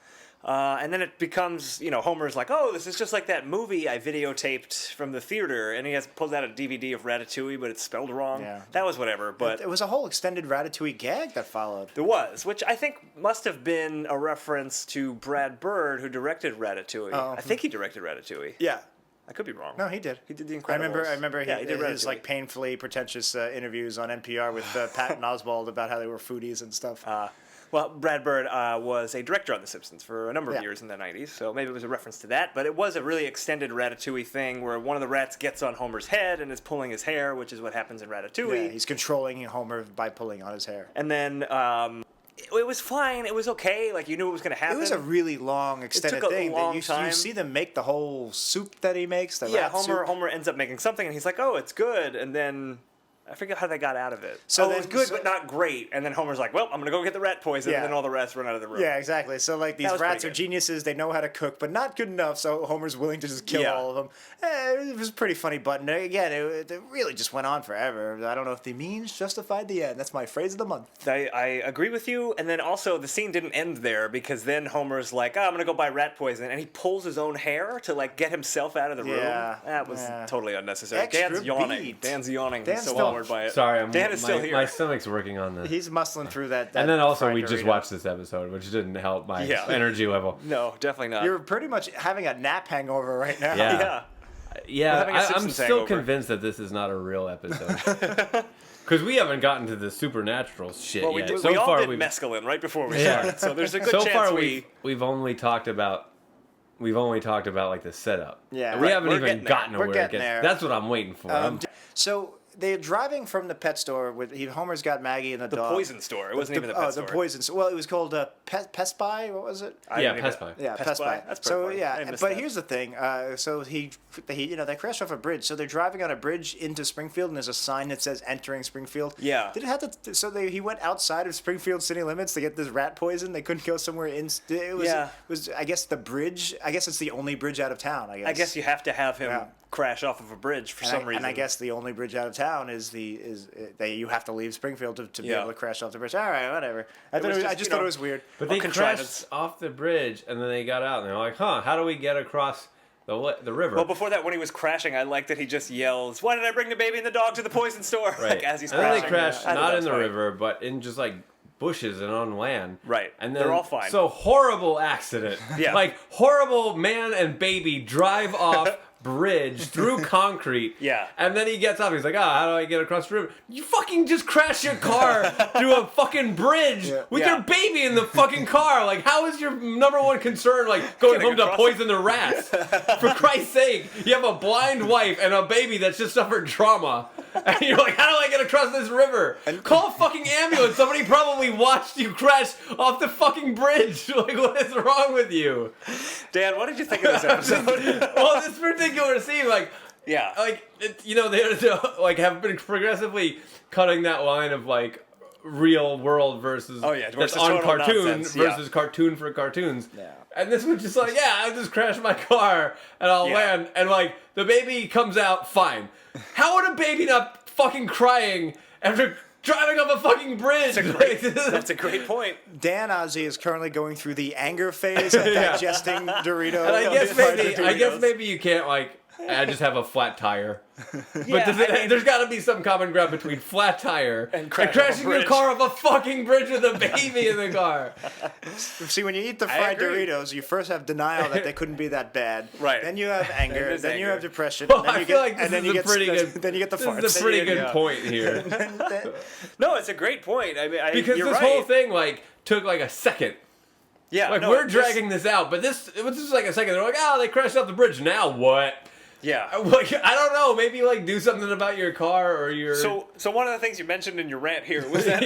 And then it becomes, Homer's like, "Oh, this is just like that movie I videotaped from the theater," and he pulls out a DVD of Ratatouille, but it's spelled wrong. Yeah. That was whatever, but It was a whole extended Ratatouille gag that followed. there was, which I think must have been a reference to Brad Bird, who directed Ratatouille. Oh. I think he directed Ratatouille. Yeah. I could be wrong. No, he did. He did The Incredibles. I remember Yeah, he did his Ratatouille. like painfully pretentious interviews on NPR with Patton Oswalt about how they were foodies and stuff. Well, Brad Bird was a director on The Simpsons for a number of Yeah. years in the 90s, so maybe it was a reference to that. But it was a really extended Ratatouille thing where one of the rats gets on Homer's head and is pulling his hair, which is what happens in Ratatouille. Yeah, he's controlling Homer by pulling on his hair. And then it was fine. It was okay. Like, you knew it was going to happen. It was a really long, extended took a thing. long You time. see them make the whole soup that he makes. The Yeah, rat soup. Homer ends up making something, and he's like, "Oh, it's good." And then I forget how they got out of it. So it was then- good, so- but not great. And then Homer's like, well, I'm going to go get the rat poison. Yeah. And then all the rats run out of the room. Yeah, exactly. So like these was rats pretty are good. geniuses. They know how to cook, but not good enough. So Homer's willing to just kill Yeah. all of them. It was a pretty funny button. Again, it really just went on forever. I don't know if the means justified the end. That's my phrase of the month. I agree with you. And then also the scene didn't end there because then Homer's like, I'm going to go buy rat poison. And he pulls his own hair to like get himself out of the room. Yeah, That was yeah. totally unnecessary. Extra Dan's yawning. beat. Dan's yawning. Dan's He's so still- bored by it. Sorry, Dan is still here. My stomach's working on this. He's muscling through that. And then also we fried just Dorito. watched this episode, which didn't help my Yeah. energy level. No, definitely not. You're pretty much having a nap hangover right now. Yeah. yeah. Yeah, having a I'm Simpsons still hangover. convinced that this is not a real episode. Because we haven't gotten to the supernatural shit Well, we, yet. did, So we all far, did we've mescaline right before we Yeah. started. So there's a good so chance far we... we've only talked about like the setup. Yeah. we Right, haven't we're even getting there. gotten to We're where it getting gets. there. That's what I'm waiting for. So they're driving from the pet store with Homer's got Maggie and the The dog. poison store. It wasn't even the pet store. the poison store. Well, it was called Pest Buy. What was it? I Yeah, didn't Pest even- Buy. Yeah, Pest Pest Buy? Buy. That's pretty So funny. I yeah, missed but that. here's the thing. So he they crashed off a bridge. So they're driving on a bridge into Springfield, and there's a sign that says "Entering Springfield." Yeah. Did it have to? So he went outside of Springfield city limits to get this rat poison. They couldn't go somewhere in. It was, Yeah. Was I guess the bridge? I guess it's the only bridge out of town. I guess. You have to have him Yeah. crash off of a bridge for some reason. And I guess the only bridge out of town is you have to leave Springfield to be Yeah. able to crash off the bridge. All right, whatever. I was just just, thought it was weird. But they contrivance. crashed off the bridge, and then they got out, and they're like, how do we get across the river? Well, before that, when he was crashing, I liked that he just yells, "Why did I bring the baby and the dog to the poison store?" Right. Like, as he's and then crashing. they crashed I thought not that in was the funny. river, but in just like bushes and on land. Right. And then, They're all fine. So horrible accident. Yeah. Like horrible man and baby drive off bridge through concrete. Yeah. And then he gets off. He's like, how do I get across the river? You fucking just crashed your car through a fucking bridge with Yeah. your baby in the fucking car. Like, how is your number one concern like going Getting home to across poison the rats? For Christ's sake, you have a blind wife and a baby that's just suffered trauma. And you're like, how do I get across this river? Call a fucking ambulance. Somebody probably watched you crash off the fucking bridge. Like, what is wrong with you? Dan, what did you think of this episode? Well, this particular scene, like, Yeah. they're like have been progressively cutting that line of like real world versus versus that's on total cartoon nonsense, yeah. versus cartoon for cartoons. Yeah. And this was just like, I'll just crash my car and I'll Yeah. land, and like the baby comes out fine. How would a baby not fucking crying after driving up a fucking bridge? That's a great point. Dan Ozzi is currently going through the anger phase of digesting Doritos. And I guess Doritos. maybe you can't like. I just have a flat tire. But Yeah, there's got to be some common ground between flat tire and crashing off a crashing your bridge. car off a fucking bridge with a baby in the car. See, when you eat the fried agree. Doritos, you first have denial that they couldn't be that bad. Right. Then you have anger. There's Then you anger. have depression. Well, then you I feel like this and then is you a get pretty good. Then you get the farts. This is a pretty good yeah. point here No, it's a great point. I mean, because you're this right. whole thing like took like a second. Yeah. Like no, we're this- dragging this out, but it was just like a second. They're like, they crashed off the bridge. Now what? Yeah. Like I don't know. Maybe like do something about your car or your. So one of the things you mentioned in your rant here was that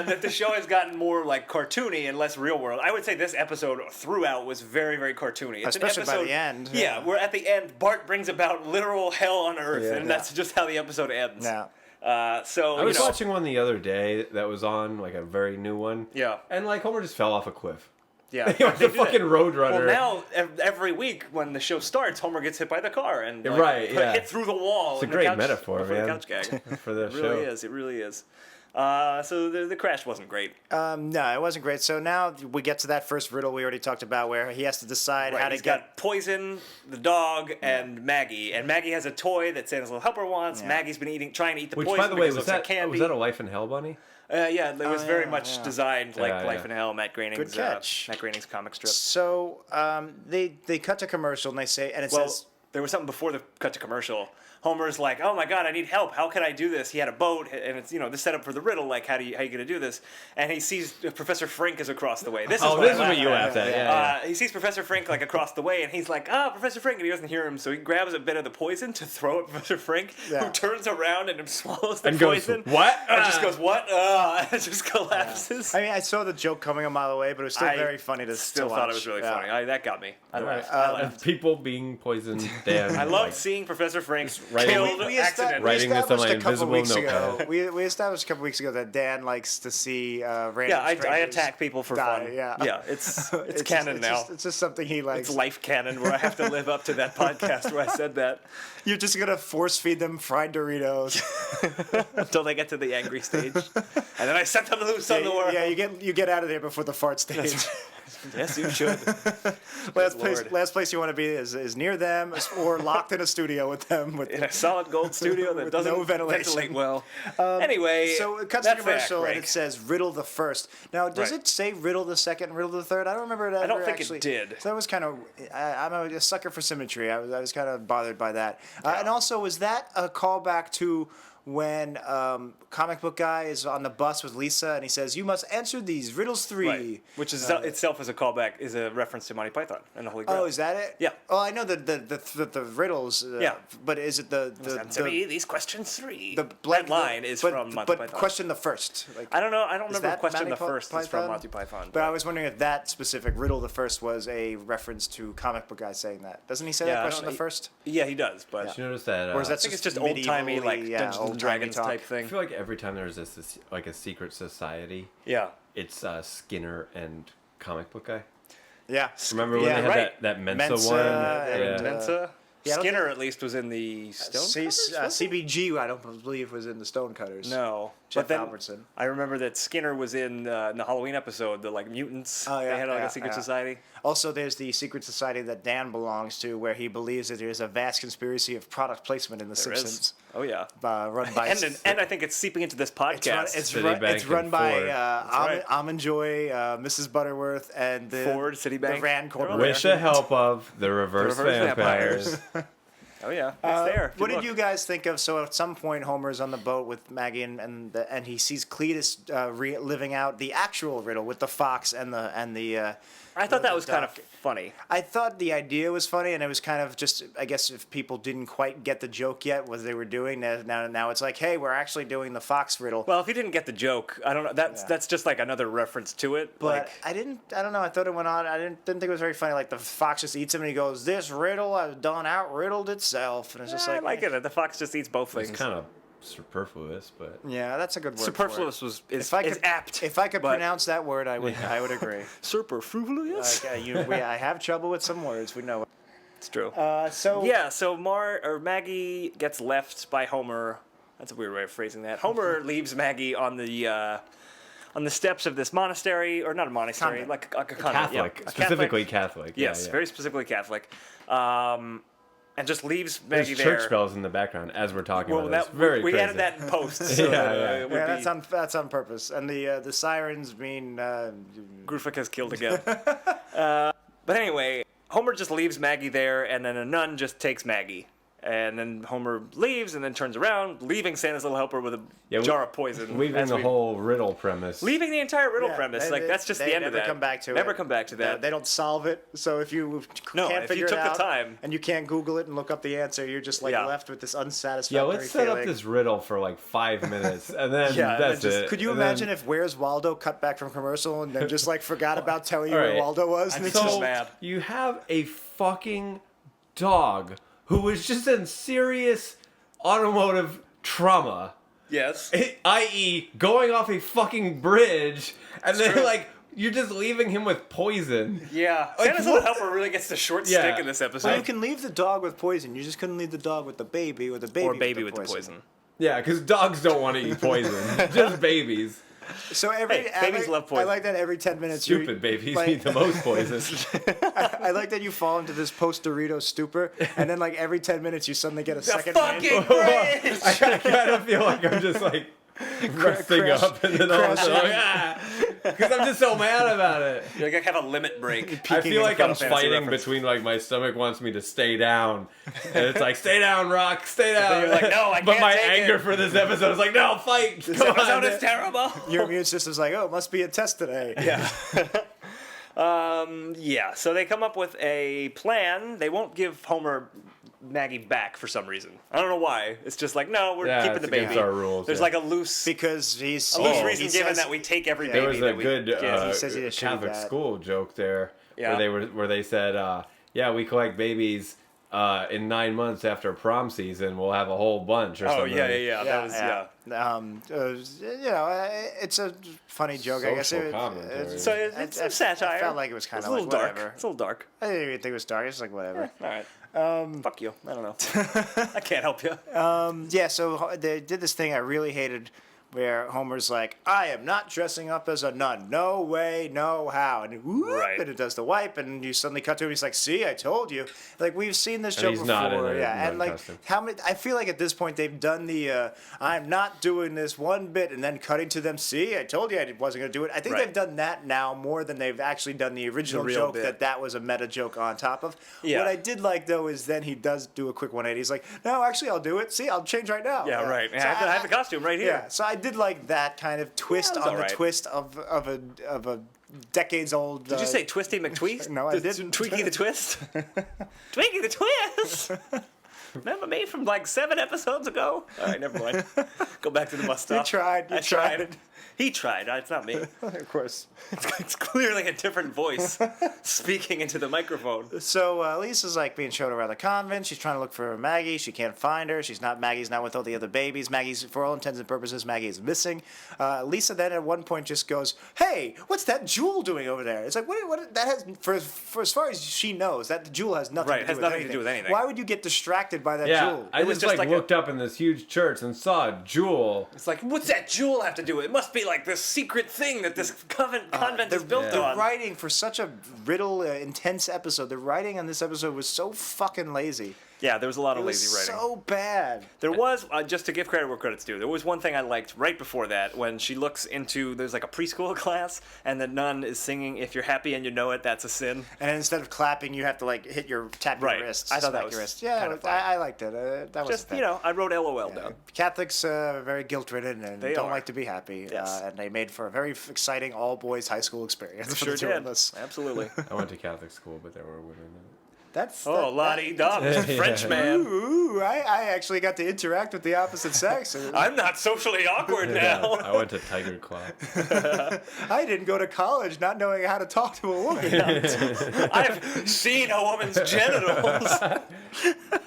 that the show has gotten more like cartoony and less real world. I would say this episode throughout was very, very cartoony. It's Especially an by episode, the end. Yeah, where at the end Bart brings about literal hell on earth, and that's just how the episode ends. Now, So I was you know, watching one the other day that was on like a very new one. Yeah. And like Homer just fell off a cliff. yeah, He was they a do fucking that. roadrunner. Well, now every week when the show starts, Homer gets hit by the car and like, Right, yeah. hit through the wall. It's a in the great couch, metaphor, for the man. couch gag. for the It show. really is. It really is. So the crash wasn't great. no, it wasn't great. So now we get to that first riddle we already talked about, where he has to decide how to He's get. got Poison, the dog, and Maggie. And Maggie has a toy that Santa's little helper wants. Yeah. Maggie's been trying to eat the Which, poison by the way, because it was looks like candy. that a Life in Hell bunny? Yeah, it was very yeah, much yeah. designed like Yeah, Life yeah. in Hell, Matt Groening's Good catch. Matt Groening's comic strip. So they cut to commercial and they say, and it Well, says. there was something before the cut to commercial. Homer's like, "Oh my God, I need help. How can I do this?" He had a boat, and it's the setup for the riddle. Like, how you gonna do this? And he sees Professor Frink is across the way. This is what you laughed at. Yeah. He sees Professor Frink like across the way, and he's like, Professor Frink, and he doesn't hear him, so he grabs a bit of the poison to throw at Professor Frink, Yeah. who turns around and swallows the And goes, poison. "What?" And just goes, "What?" And it just collapses. I mean, I saw the joke coming a mile away, but it was still I very funny to still watch. thought it was really Yeah. funny. That got me. I laughed. And people being poisoned Dan. I love seeing Professor Frank's writing- killed We accident. Writing this on my invisible notepad. We established a couple weeks ago that Dan likes to see random Yeah, I strangers attack people for die, fun. Yeah, It's canon now. It's just something he likes. It's life canon where I have to live up to that podcast where I said that You're just gonna force feed them fried Doritos. until they get to the angry stage, and then I set them loose on the world. Yeah, you get out of there before the fart stage. Yes, you should. Last place you want to be is near them or locked in a studio with them with In a solid gold studio that With doesn't no ventilation. ventilate well. Anyway, So it cuts to that's commercial that, and it says Riddle the First. Now, does Right. it say Riddle the Second, Riddle the Third? I don't remember it. I don't ever think actually, it did. So that was kind of. I'm a sucker for symmetry. I was kind of bothered by that. And also, was that a callback to when comic book guy is on the bus with Lisa and he says, "You must answer these riddles 3." Right. Which is itself as a callback is a reference to Monty Python and the Holy Grail. Oh, is that it? Yeah. Oh, I know the riddles. Yeah. But is it the Answer me these questions 3. the that line is but, from Monty but Python. question the first. Like, I don't know. I don't is remember that question Monty the first is from Python? Monty Python. But I was wondering if that specific riddle the first was a reference to comic book guy saying that. Doesn't he say Yeah, that I question don't- the first? yeah, he does. But Did you notice that? Or is that I think it's just old timey like medievally, Dungeons and old-timey Dragons talk? type I thing. feel like every time there's this like a secret society, Yeah. it's Skinner and comic book guy. Yeah. Remember when Yeah, they had right. that Mensa, Mensa one? and, Yeah. Mensa. yeah, I don't Skinner at least was in the Stone. CBG, I don't believe, was in the Stonecutters. No, Jeff but then Albertson. I remember that Skinner was in the Halloween episode, the like mutants. Oh, yeah, they had like yeah, a secret yeah. society. Also, there's the secret society that Dan belongs to, where he believes that there's a vast conspiracy of product placement in The There is. Simpsons, Oh yeah. run by. And I think it's seeping into this podcast. It's run and by Ford. right. Almond Joy, Mrs. Butterworth, and the Ford, Citibank. the Rand They're all Corporation. With the help of the reverse, reverse vampires. Oh yeah, it's there. What Good did you look. guys think of? So at some point, Homer's on the boat with Maggie, and he sees Cletus living out the actual riddle with the fox and the. I thought that was kind of duck. funny. I thought the idea was funny, and it was kind of just, I guess, if people didn't quite get the joke yet, what they were doing. Now it's like, hey, we're actually doing the fox riddle. Well, if you didn't get the joke, I don't know. That's just like another reference to it. But like, I don't know. I thought it went on. I didn't think it was very funny. Like the fox just eats him, and he goes, "This riddle has done out riddled itself," and it's just I like, like it. The fox just eats both It's things. kind of superfluous, but yeah, that's a good word. Superfluous For it. is If I is could, apt. if I could but- pronounce that word, I would agree. Superfluous. I have trouble with some words. We know it. It's true. So Yeah, so Maggie gets left by Homer. That's a weird way of phrasing that. Homer leaves Maggie on the steps of this monastery, or not a monastery, Convent. like a convent. Catholic, Yeah, a specifically Catholic. Yes, yeah. very specifically Catholic. And just leaves There's Maggie there. church bells in the background as we're talking Well, about this. that Very we crazy. added that in post. So Yeah, that, yeah. it would yeah, be, that's on purpose. And the sirens mean. Gruffuck has killed again. But anyway, Homer just leaves Maggie there, and then a nun just takes Maggie. And then Homer leaves and then turns around, leaving Santa's little helper with a jar of poison. Leaving as the we- whole riddle premise. Leaving the entire riddle Yeah, premise. they- That's just they the end of never that. come back to Never it. come back to that. They don't solve it. So if you No, can't if figure you took it the out time. and you can't Google it and look up the answer, you're just Yeah. left with this unsatisfactory Yeah, let's set up feeling. this riddle for like 5 minutes, and then Yeah, and that's then just- it. Could you And imagine then- if Where's Waldo cut back from commercial and then just like forgot about telling you All where right. Waldo was? And I'm it's so just, mad. You have a fucking dog who was just in serious automotive trauma, Yes. i.e., going off a fucking bridge, and then true. like you're just leaving him with poison. Yeah. Like, Santa's what? little helper really gets the short Yeah. stick in this episode. well, you can leave the dog with poison. You just couldn't leave the dog with the baby or the baby or baby with the poison. Yeah, because dogs don't want to eat poison, just babies. So Hey, babies love poison. I like that every 10 minutes. Stupid babies like- eat the most poison. I like that you fall into this post Doritos stupor, and then like every 10 minutes you suddenly get a The second fucking wind. bridge! I kind of feel like I'm just like resting crash- up, and then all of a sudden, like, because I'm just so mad about it. You're like, have a limit break. I feel like I'm Final Fantasy fighting reference. between like my stomach wants me to stay down, and it's like stay down, Rock, stay down. you're like, no, I But can't my take anger it. for this episode is like, no, fight. This Come episode on. is terrible. Your immune system's like, oh, it must be a test today. Yeah. Yeah, so they come up with a plan. They won't give Homer Maggie back for some reason. I don't know why. It's just like, no, we're Yeah, keeping it's the baby. against our rules, There's yeah. like a loose Because he's reason he given says- that we take every There baby was a that we good get. He says he's a shitty Catholic dad. school joke there, Yeah. where they said, yeah, we collect babies in 9 months after prom season, we'll have a whole bunch or something. That was It's a funny joke, I guess. Social commentary. So it's some satire. I felt like it was kind It's of a little like dark. whatever. It's a little dark. I didn't even think it was dark. It's like whatever. All right. Fuck you. I don't know. I can't help you. Yeah, so they did this thing I really hated where Homer's like, I am not dressing up as a nun. No way, no how. And whoop, Right. and it does the wipe, and you suddenly cut to him. He's like, see, I told you. Like, we've seen this And joke he's before. not in a Yeah, and nun like, costume. how many? I feel like at this point they've done the I'm not doing this one bit, and then cutting to them, see, I told you I wasn't going to do it. I think Right. they've done that now more than they've actually done the original real joke bit. that was a meta joke on top of. Yeah. What I did like, though, is then he does do a quick 180. He's like, no, actually, I'll do it. See, I'll change right now. Yeah, right. So I have the costume right here. yeah, so I did like that kind of twist Yeah, it was on the alright. twist of a decades old. Did you say Twisty McTweet? No, I didn't. Tweaky the Twist? Tweaky the Twist! Remember me from like 7 episodes ago? All right, never mind. Go back to the bus stop. You tried. I tried. He tried. It's not me. Of course. It's clearly a different voice speaking into the microphone. So Lisa's like being shown around the convent. She's trying to look for Maggie. She can't find her. Maggie's not with all the other babies. Maggie's, for all intents and purposes, Maggie is missing. Lisa then at one point just goes, "Hey, what's that jewel doing over there?" It's like, what that has for as far as she knows, that jewel has nothing Right, to do has with nothing anything. to do with anything. Why would you get distracted by that Yeah, jewel? I was just just like a- looked up in this huge church and saw a jewel. It's like, what's that jewel have to do with it? It must be like this secret thing that this convent is built The on. writing for such a riddle intense episode, the writing on this episode was so fucking lazy. Yeah, there was a lot It of was lazy writing. so bad. There was, just to give credit where credit's due, there was one thing I liked right before that when she looks into, there's like a preschool class, and the nun is singing, "If you're happy and you know it, that's a sin." And instead of clapping, you have to like tap Right. your wrists. I thought that smack was your wrists. Yeah, kind of funny. I liked it. That was Just, I wrote LOL down. Catholics are very guilt-ridden and They don't are. like to be happy. Yes. And they made for a very exciting all-boys high school experience. for Sure the two did. of us. Absolutely. I went to Catholic school, but there were women in it. That's Oh, la-di-da, French man. Ooh, I actually got to interact with the opposite sex. I'm not socially awkward Yeah, now. I went to Tiger Claw. I didn't go to college not knowing how to talk to a woman. I've seen a woman's genitals.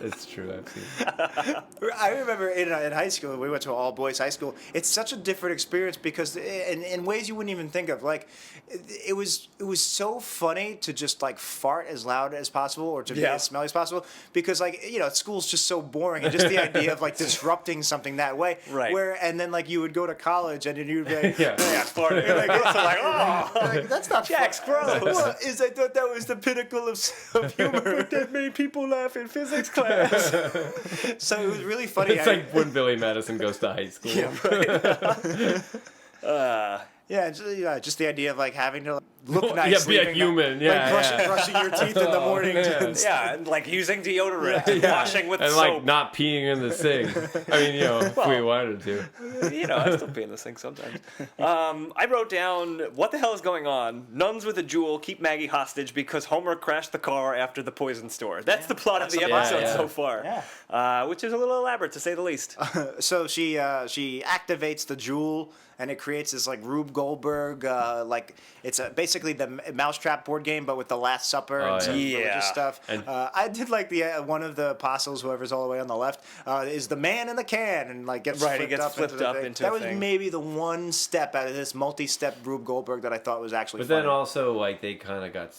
It's true, I've seen it. I remember in high school, we went to an all-boys high school. It's such a different experience because in ways you wouldn't even think of. Like, it was so funny to just like fart as loud as possible or to be Yeah. as smelly as possible because like school's just so boring and just the idea of like disrupting something that way. Right. And then like you would go to college and then you'd be like, Yeah. Yeah, farted. Oh. like, that's not Jack's fun. gross. Well, I thought that was the pinnacle of humor. That made people laugh in physics class. So it was really funny. It's like when Billy Madison goes to high school. Just the idea of like having to look Yeah, nice, be a leaving human, like yeah, brushing your teeth in the morning. man. Yeah, and like using deodorant, washing with And soap. like not peeing in the sink. I mean, if we wanted to. I still pee in the sink sometimes. I wrote down, what the hell is going on? Nuns with a jewel keep Maggie hostage because Homer crashed the car after the poison store. That's the plot of the episode yeah. so far. Yeah. Which is a little elaborate, to say the least. So she activates the jewel, and it creates this like Rube Goldberg, like it's basically the Mousetrap board game, but with the Last Supper and some yeah. religious stuff. And- I did like the one of the apostles, whoever's all the way on the left, is the man in the can, and like gets Right, he flipped gets up flipped into the up thing. into That a was thing. maybe the one step out of this multi-step Rube Goldberg that I thought was actually. But funny. then also, like, they kind of got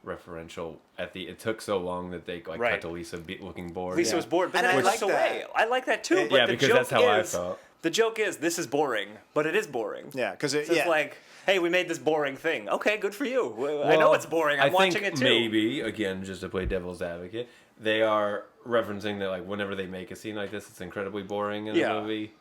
referential at the. It took so long that they Right. cut to Lisa looking bored. Lisa was bored, but And then I it like looks away. that. I like that too. But Yeah, the because joke that's how I is, felt. The joke is, this is boring, but it is boring. Yeah, because It's like, hey, we made this boring thing. Okay, good for you. I know Well, it's boring. I'm I think watching it too. Maybe again, just to play devil's advocate, they are referencing that like whenever they make a scene like this, it's incredibly boring in Yeah. a movie.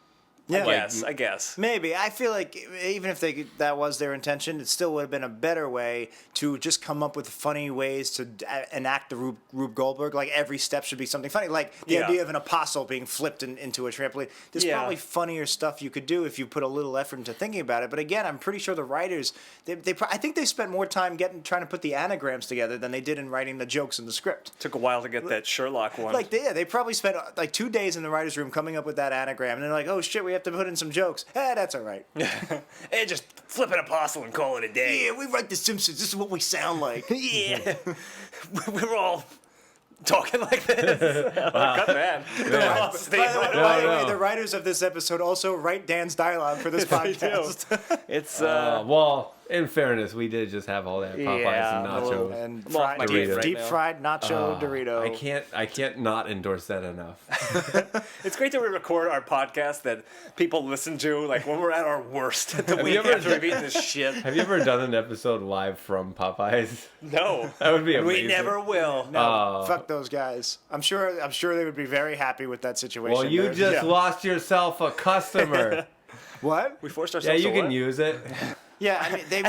yeah. I guess. Maybe. I feel like even if that was their intention, it still would have been a better way to just come up with funny ways to enact the Rube Goldberg. Like every step should be something funny. Like the Yeah. idea of an apostle being flipped into a trampoline. There's Yeah. probably funnier stuff you could do if you put a little effort into thinking about it. But again, I'm pretty sure the writers, I think they spent more time trying to put the anagrams together than they did in writing the jokes in the script. Took a while to get that Sherlock one. Like they probably spent like 2 days in the writers' room coming up with that anagram, and they're like, "Oh shit, we have to put in some jokes." That's all right. It just flip an apostle and call it a day. Yeah, we write The Simpsons. This is what we sound like. Yeah. We're all talking like this. Cut that. By the way, the writers of this episode also write Dan's dialogue for this podcast. It's well, in fairness, we did just have all that Popeyes and nachos. And I'm off my game right deep now. fried nacho Dorito. I can't not endorse that enough. It's great that we record our podcast that people listen to, like when we're at our worst the week you ever- after we've eaten this shit. Have you ever done an episode live from Popeyes? No, That would be amazing. we never will. No, fuck those guys. I'm sure they would be very happy with that situation. Well, you They're- just lost yourself a customer. What? We forced Yeah, ourselves. you to can what? use it. Yeah, I mean, they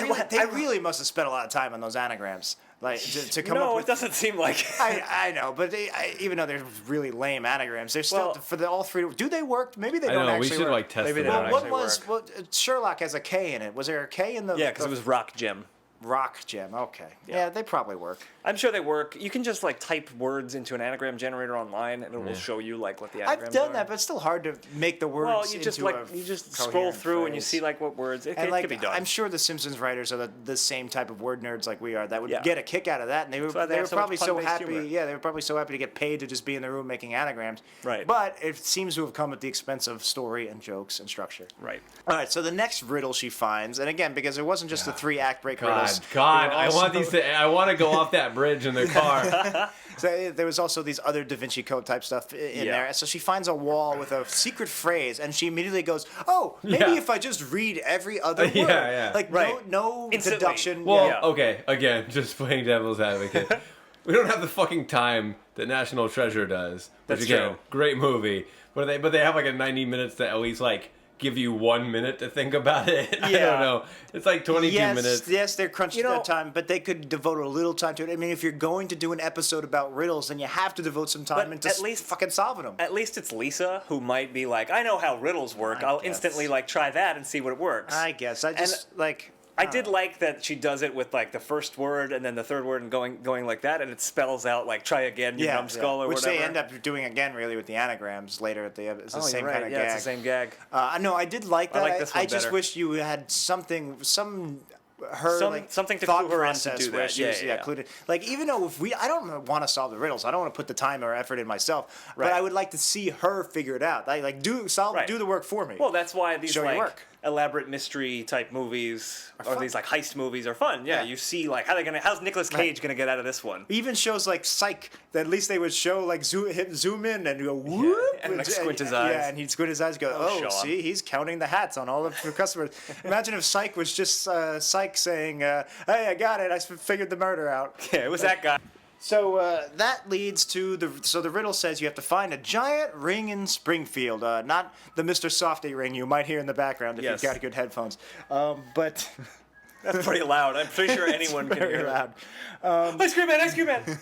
really must have spent a lot of time on those anagrams, like to come up No, with. it doesn't seem like. I know, but even though they're really lame anagrams, they're still Well, all three. Do they work? Maybe they I don't know. actually We should work. like test Maybe them they out. don't What actually was work. Sherlock has a K in it? Was there a K in the? Yeah, because it was rock gem. rock gem. Okay, yeah, they probably work. I'm sure they work. You can just like type words into an anagram generator online, and it will show you like what the anagrams I've done are. that, but it's still hard to make the words. Well, you just into like a you just scroll coherent through and you phrase. see like what words it And could be done. I'm sure the Simpsons writers are the same type of word nerds like we are that would Yeah. get a kick out of that, and they were why they have so much probably so pun-based happy. humor. Yeah, they were probably so happy to get paid to just be in the room making anagrams. Right. But it seems to have come at the expense of story and jokes and structure. Right. All right. So the next riddle she finds, and again because it wasn't just the 3 act break God, riddles. God, there were I want also- these. I want to go off that bridge in the car. So there was also these other Da Vinci Code type stuff in Yeah. there. So she finds a wall with a secret phrase, and she immediately goes, "Oh, maybe Yeah. if I just read every other word, Yeah, yeah. like Right. no Instantly. deduction." Well, Yeah. okay, again, just playing devil's advocate. We don't have the fucking time that National Treasure does. Which That's again, true. great movie. But they have like a 90 minutes to at least like give you 1 minute to think about it. I Yeah. don't know. It's like 22 minutes. Yes, they're crunched You for know- that time, but they could devote a little time to it. I mean, if you're going to do an episode about riddles, then you have to devote some time But into at least- fucking solving them. At least it's Lisa who might be like, I know how riddles work. I'll guess. instantly like try that and see what it works. I guess I just like. I did like that she does it with like the first word and then the third word and going like that, and it spells out like try again, you numbskull or which whatever. they end up doing again, really, with the anagrams later at the. It's the Oh, same you're right. kind of Yeah, gag. it's the same gag. No, I did like I that. like this one I just better. wish you had something, her Some- like something to thought clue her in to process do where that. she Yeah, was yeah, yeah. clued in. Like even though I don't want to solve the riddles, I don't want to put the time or effort in myself, but Right. I would like to see her figure it out. Like do Right. the work for me. Well, that's why these Show your like work. elaborate mystery type movies or fun. these like heist movies are fun. Yeah, Yeah. you see like how's Nicolas Cage gonna get out of this one? Even shows like Psych, that at least they would show like zoom in and go whoop, and, like, squint his eyes. Yeah, and he'd squint his eyes, and go, Oh, oh, Sean. see, he's counting the hats on all of the customers. Imagine if Psych was just Psych saying, hey, I got it, I figured the murder out. Yeah, it was that guy. So that leads to the riddle says you have to find a giant ring in Springfield, not the Mr. Softy ring you might hear in the background if Yes. you've got good headphones, but That's pretty loud. I'm pretty sure anyone can very hear loud. it. Ice cream man, ice cream man.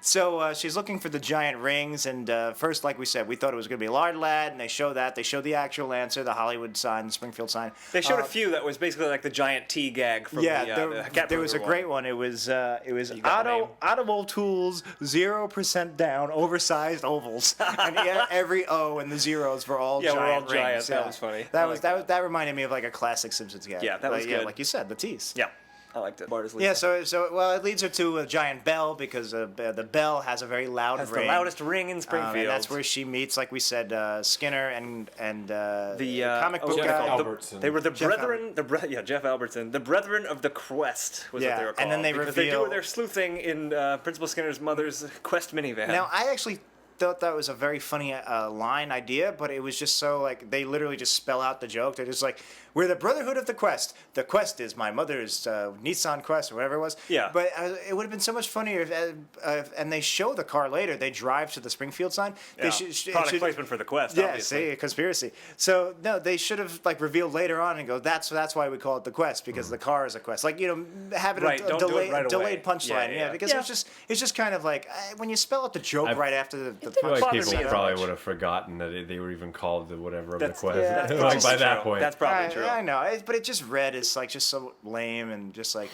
So she's looking for the giant rings, and first, like we said, we thought it was going to be Lard Lad, and they show that. They show the actual answer, the Hollywood sign, the Springfield sign. They showed a few that was basically like the giant T gag from Yeah, the Cat there was a Burglar great one. It was got the name. Audible Tools 0% down, oversized ovals, and every O and the zeros were all Yeah, giant were all rings. giant. That was funny. I That like that. that reminded me of like a classic Simpsons gag. Yeah, that was Yeah, good. like you said, the T's. Yeah, I liked it. Bart is Yeah, Lisa. so well, it leads her to a giant bell because the bell has a very loud That's ring. the loudest ring in Springfield. And that's where she meets, like we said, Skinner and the comic book Jeff guy. Albertson. They were the Jeff brethren. Jeff Albertson. The brethren of the Quest was Yeah, what they were called. and then they because reveal- they do their sleuthing in Principal Skinner's mother's Quest minivan. Now, I actually thought that was a very funny line idea, but it was just so like they literally just spell out the joke. They're just like, "We're the Brotherhood of the Quest. The Quest is my mother's Nissan Quest or whatever it was." Yeah. But it would have been so much funnier if, and they show the car later. They drive to the Springfield sign. Yeah. They should Product placement for the Quest. Yeah, obviously. see, conspiracy. So no, they should have like revealed later on and go, that's why we call it the Quest because the car is a quest. Like have it Right, a don't do it right away. delayed punchline. Yeah. Because Yeah. it's just kind of like when you spell out the joke right after the I feel like bothered people me as probably much. would have forgotten that they were even called the whatever of the That's- quest. yeah, that's like probably by that true. point. That's probably true. I know, but it just read as like just so lame and just like,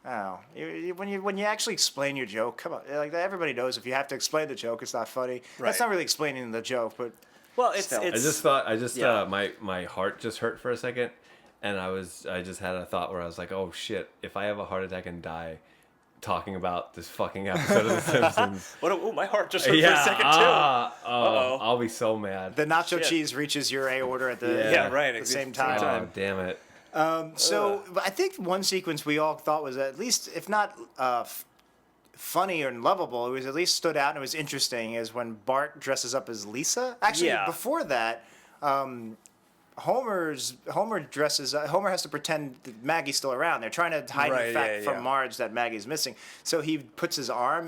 oh, when you actually explain your joke, come on, like everybody knows if you have to explain the joke, it's not funny. Right. That's not really explaining the joke, but Well, it's Still. I just thought Yeah. my heart just hurt for a second and I just had a thought where I was like, oh shit, if I have a heart attack and die talking about this fucking episode of The Simpsons. My heart just hurt for a second too. I'll be so mad. The nacho cheese reaches your aorta at the right, the at same the same time. time. Oh, damn it. But I think one sequence we all thought was at least, if not funny and lovable, it was at least stood out and it was interesting, is when Bart dresses up as Lisa. Actually, before that, Homer has to pretend that Maggie's still around. They're trying to hide the fact from Marge that Maggie's missing. So he pretends his arm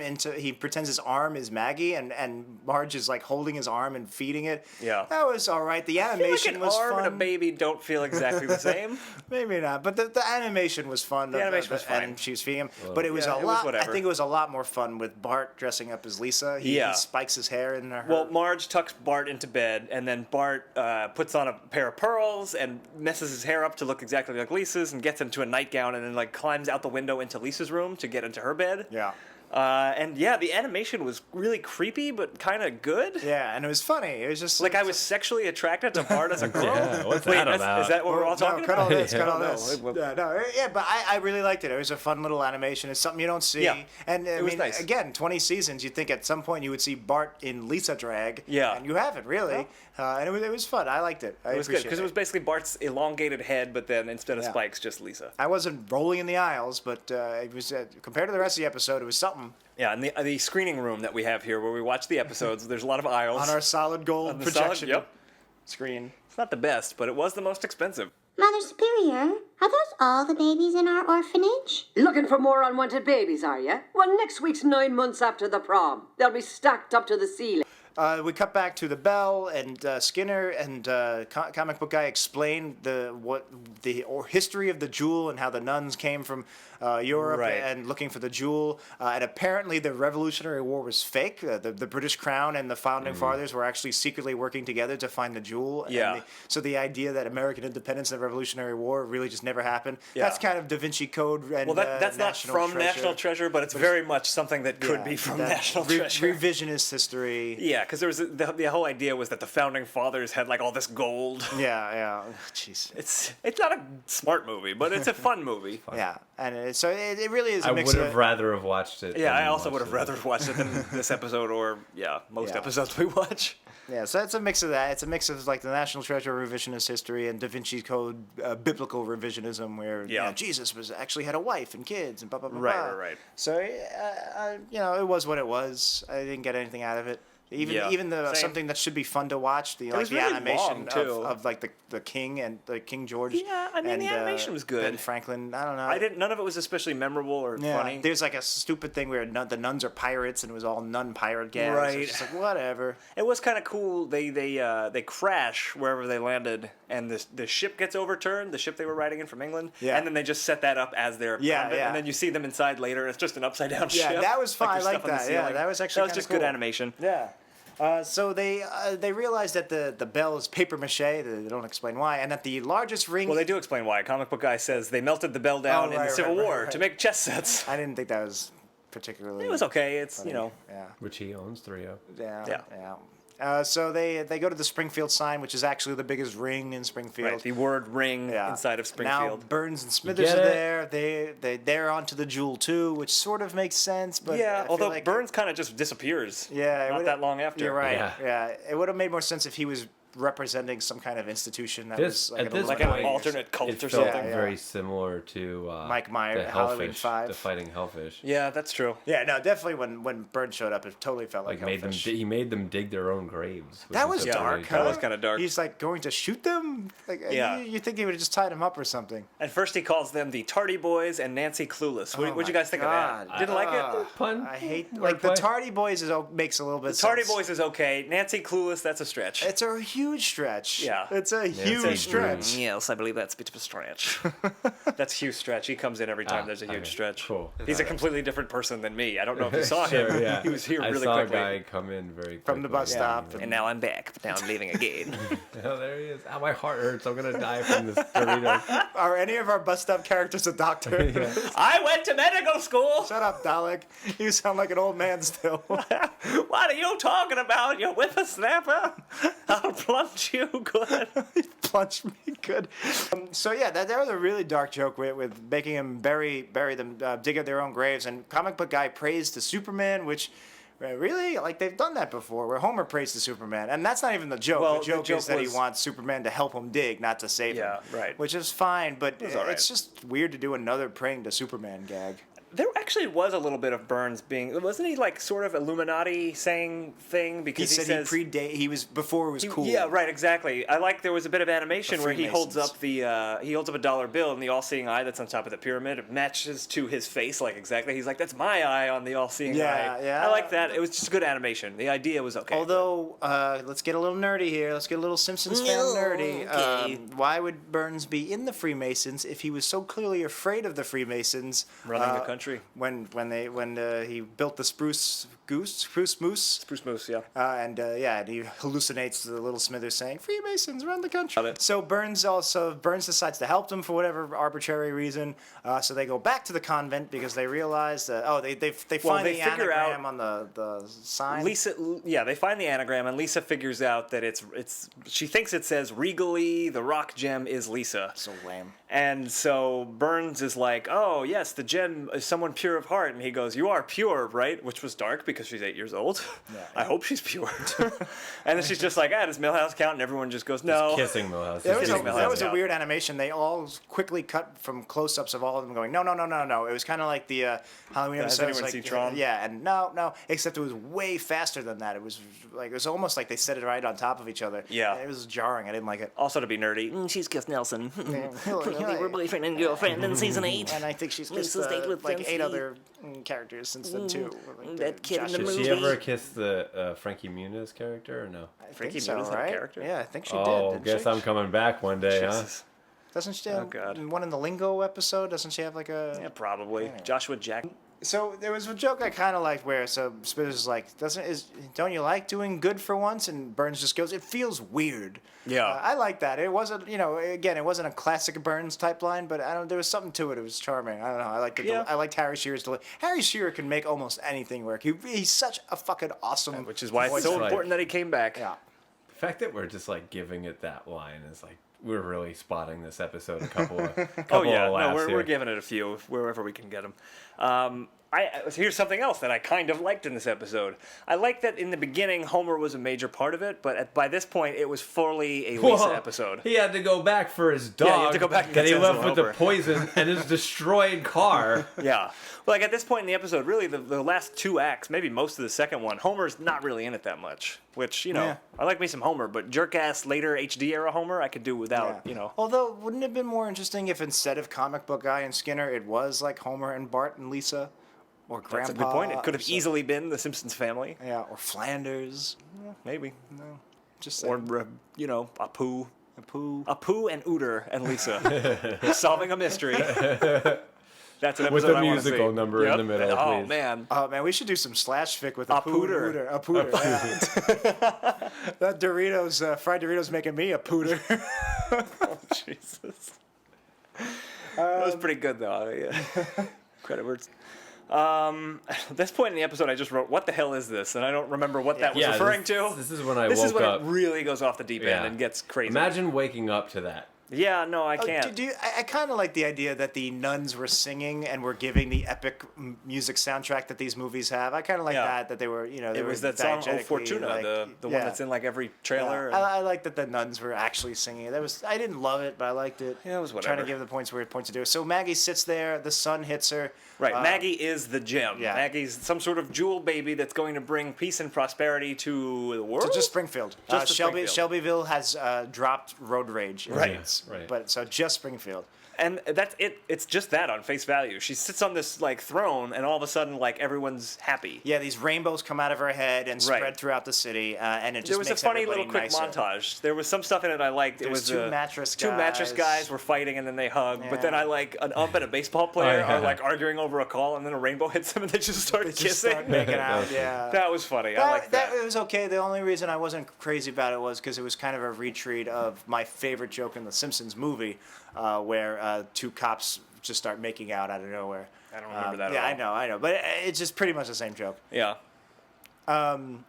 is Maggie, and Marge is like holding his arm and feeding it. Yeah. That was all right. The animation was fun. An arm and a baby don't feel exactly the same. Maybe not, but the animation was fun. The animation was fine. And she was feeding him. But it was a lot. I think it was a lot more fun with Bart dressing up as Lisa. He spikes his hair in her. Well, Marge tucks Bart into bed, and then Bart puts on a pair of pearls and messes his hair up to look exactly like Lisa's and gets into a nightgown and then like climbs out the window into Lisa's room to get into her bed. Yeah. The animation was really creepy, but kind of good. Yeah, and it was funny. It was just like I was sexually attracted to Bart as a girl. Yeah, what's that about? Is that what we're all talking cut about? all this, cut all No, this. But I really liked it. It was a fun little animation. It's something you don't see. Yeah. And I was mean, nice. again, 20 seasons, you'd think at some point you would see Bart in Lisa drag. Yeah. And you haven't, really. And it was fun. I liked it. It was good because it was basically Bart's elongated head, but then instead of Yeah. spikes, just Lisa. I wasn't rolling in the aisles, but it was compared to the rest of the episode, it was something. Yeah, and the screening room that we have here, where we watch the episodes, there's a lot of aisles. On our solid gold the projection screen. It's not the best, but it was the most expensive. Mother Superior, are those all the babies in our orphanage? Looking for more unwanted babies, are you? Well, next week's 9 months after the prom. They'll be stacked up to the ceiling. We cut back to the bell, and Skinner and comic book guy explain the history of the jewel and how the nuns came from Europe and looking for the jewel. And apparently the Revolutionary War was fake. The British Crown and the Founding Fathers were actually secretly working together to find the jewel. Yeah. So the idea that American independence and the Revolutionary War really just never happened. Yeah. That's kind of Da Vinci Code and That's not National from Treasure. National Treasure, but it's very much something that could be from that National Treasure. Revisionist history. Yeah, because there was the whole idea was that the Founding Fathers had like all this gold. Yeah. Jeez. It's not a smart movie, but it's a fun movie. Yeah, and so it really is a I mix would of have rather have watched it. Yeah, than I also watched would have it. rather watched it than this episode or most episodes we watch. Yeah, so it's a mix of that. It's a mix of like the National Treasure revisionist history and Da Vinci Code biblical revisionism, where Jesus actually had a wife and kids and blah blah blah. Right. So it was what it was. I didn't get anything out of it. Even something that should be fun to watch, the was really animation long, too. of like the King and the King George. Yeah, I mean, the animation was good. Ben Franklin, I don't know. None of it was especially memorable or funny. There's like a stupid thing where the nuns are pirates and it was all nun pirate gags. Right. It's just like whatever. It was kind of cool. They crash wherever they landed, and the ship gets overturned. The ship they were riding in from England. Yeah. And then they just set that up as their convent, and then you see them inside later. And it's just an upside down ship. Yeah, that was fun. There's I like stuff on the that. Yeah, ceiling. that was actually just cool. good animation. Yeah. So they realize that the bell is paper mache. They don't explain why, and that the largest ring. Well, they do explain why. Comic book guy says they melted the bell down in the Civil War to make chess sets. I didn't think that was particularly. It was okay. It's funny. Yeah. Which he owns 3 of. Yeah. So they go to the Springfield sign, which is actually the biggest ring in Springfield. Right, the word ring inside of Springfield. Now Burns and Smithers are there. They're onto the jewel too, which sort of makes sense. But I although feel like Burns kind of just disappears. Yeah, not that long after. You're right. Yeah. Yeah, it would have made more sense if he was representing some kind of institution that was like at this like Illuminati an or alternate cult It or felt something. very similar to Mike Myers, the Halloween Hellfish, 5. the Fighting Hellfish. Yeah, that's true. Yeah, no, definitely when Burns showed up, it totally felt like Hellfish. He made them dig their own graves. That was dark. That was kind of dark. He's like going to shoot them. Like, you think he would have just tied him up or something? At first, he calls them the Tardy Boys and Nancy Clueless. What'd you guys think of that? Didn't like it? Pun. I hate like the Tardy Boys makes a little bit. The Tardy Boys is okay. Nancy Clueless, that's a stretch. It's a huge stretch. Yeah. It's a huge stretch. Yes, I believe that's a bit of a stretch. That's Hugh Stretch. He comes in every time there's a huge stretch. Cool. He's a completely different person than me. I don't know if you saw him. Yeah. He was here really I saw quickly. a guy come in very quickly. From the bus stop. And now I'm back, but now I'm leaving again. Oh, there he is. Ow, my heart hurts. I'm gonna die from this Doritos. Are any of our bus stop characters a doctor? I went to medical school. Shut up, Dalek. You sound like an old man still. What are you talking about, you whippersnapper? I'll plunge you good. Punch me good. So yeah, that was a really dark joke with making him bury them, dig up their own graves. And comic book guy prays to Superman, which really, like, they've done that before, where Homer prays to Superman, and that's not even the joke. Well, the joke is that he was- wants Superman to help him dig, not to save him. Yeah, right. Which is fine, but was all right. it's just weird to do another praying to Superman gag. There actually was a little bit of Burns being, wasn't he like sort of Illuminati saying thing? He Because said says, he was before it was cool. Yeah, right, exactly. I like there was a bit of animation The where he holds up Freemasons. he holds up a dollar bill, and the all-seeing eye that's on top of the pyramid it matches to his face, like exactly. He's like, "That's my eye on the all-seeing Yeah, eye." yeah. I like that. It was just good animation. The idea was okay. Although, let's get a little nerdy here. Let's get a little Simpsons fan nerdy. Okay. Why would Burns be in the Freemasons if he was so clearly afraid of the Freemasons? Running the country. When he built the spruce moose. Spruce Moose, yeah. And he hallucinates the little Smithers saying, "Freemasons run the country." Got it. So Burns decides to help them for whatever arbitrary reason. So they go back to the convent because they realize that they find they the figure anagram on the sign. They find the anagram, and Lisa figures out that it's. She thinks it says regally, the rock gem is Lisa. So lame. And so Burns is like, "Oh yes, the gem is someone pure of heart," and he goes, "You are pure, right?" Which was dark because she's 8 years old. Yeah. I hope she's pure. And then she's just like, "Does Millhouse count?" And everyone just goes, "No." Kissing Milhouse. That was, Kissing Millhouse, that was a yeah. weird animation. They all quickly cut from close-ups of all of them going, no. It was kind of like the Halloween Has episode. anyone Like, seen Tron? Yeah, and no, except it was way faster than that. It was almost like they set it right on top of each other. Yeah. It was jarring. I didn't like it. Also to be nerdy, she's kissed Nelson. They were boyfriend and girlfriend in season 8. And I think she's kissed Lisa's date with like Vinci. 8 other characters since then too. Like that kid in the Josh's- movie. Did she ever kiss the Frankie Muniz character or no? I think Frankie so, Muniz had a right? character? Yeah, I think she Oh, did. guess she? I'm coming back one day, Jesus. Doesn't she? Oh, God. One in the Lingo episode. Doesn't she have like a? Yeah, probably. Joshua Jack. So there was a joke I kind of liked where Smithers is like, don't you like doing good for once? And Burns just goes, "It feels weird." Yeah. I like that. It wasn't, it wasn't a classic Burns type line, but there was something to it. It was charming. I don't know. I liked it. Yeah. I liked Harry Shearer's delivery. Harry Shearer can make almost anything work. He's such a fucking awesome. Which is why it's voice so actor. important that he came back. Yeah. The fact that we're just like giving it that line is like we're really spotting this episode a couple of Oh yeah, of laughs no, we're here. giving it a few wherever we can get them. Here's something else that I kind of liked in this episode. I like that in the beginning Homer was a major part of it, but by this point it was fully a Lisa Whoa. episode. He had to go back for his dog. Yeah, he had to go back and that get he Sensible left with the Homer. poison and his destroyed car. Yeah. Well, like at this point in the episode, really the last 2 acts, maybe most of the second one, Homer's not really in it that much. Which, Yeah. I like me some Homer, but jerk-ass later HD era Homer I could do without, Although, wouldn't it have been more interesting if instead of comic book guy and Skinner, it was like Homer and Bart and Lisa? Or Grandpa. That's a good point. It could have so- easily been the Simpsons family. Yeah, or Flanders. Maybe. Just Or, Apu. Apu and Uter and Lisa. Solving a mystery. That's an episode With a I wanna musical see. number in the middle, Oh, please. man. Oh man, we should do some slash fic with a pooter. A pooter. Yeah. That Doritos, fried Doritos, making me a pooter. Oh, Jesus. That was pretty good, though. Yeah. Credit words. At this point in the episode, I just wrote, "What the hell is this?" And I don't remember what that was Yeah, referring to. This is when I This woke is when up. it really goes off the deep end Yeah. and gets crazy. Imagine waking up to that. Yeah, no, I can't. I kind of like the idea that the nuns were singing and were giving the epic music soundtrack that these movies have. I kind of like Yeah. that they were, they It were was that song, "Oh diegetically, Fortuna," like, the one that's in like every trailer. Yeah. I like that the nuns were actually singing it. I didn't love it, but I liked it. Yeah, it was Trying whatever. to give the points where it points to do. So Maggie sits there. The sun hits her. Right, Maggie is the gem. yeah. Maggie's some sort of jewel baby that's going to bring peace and prosperity to the world. So just Springfield. Just to Springfield. Shelbyville has dropped road rage. Right. rates, Right. But so just Springfield. And that's it. It's just that on face value. She sits on this like throne, and all of a sudden, like everyone's happy. Yeah, these rainbows come out of her head and spread Right. throughout the city, and it just There was a makes funny everybody little quick nicer. montage. There was some stuff in it I liked. It There's was two mattress two mattress guys. guys were fighting, and then they hug. But then Yeah. I like an ump and a baseball player yeah. are like arguing over a call, and then a rainbow hits them, and they just start They just kissing. start making out. Yeah. That was funny. I like that. It was okay. The only reason I wasn't crazy about it was because it was kind of a retreat of my favorite joke in the Simpsons movie, where two cops just start making out of nowhere. I don't remember that at Yeah, all. I know, but it's just pretty much the same joke. Yeah. And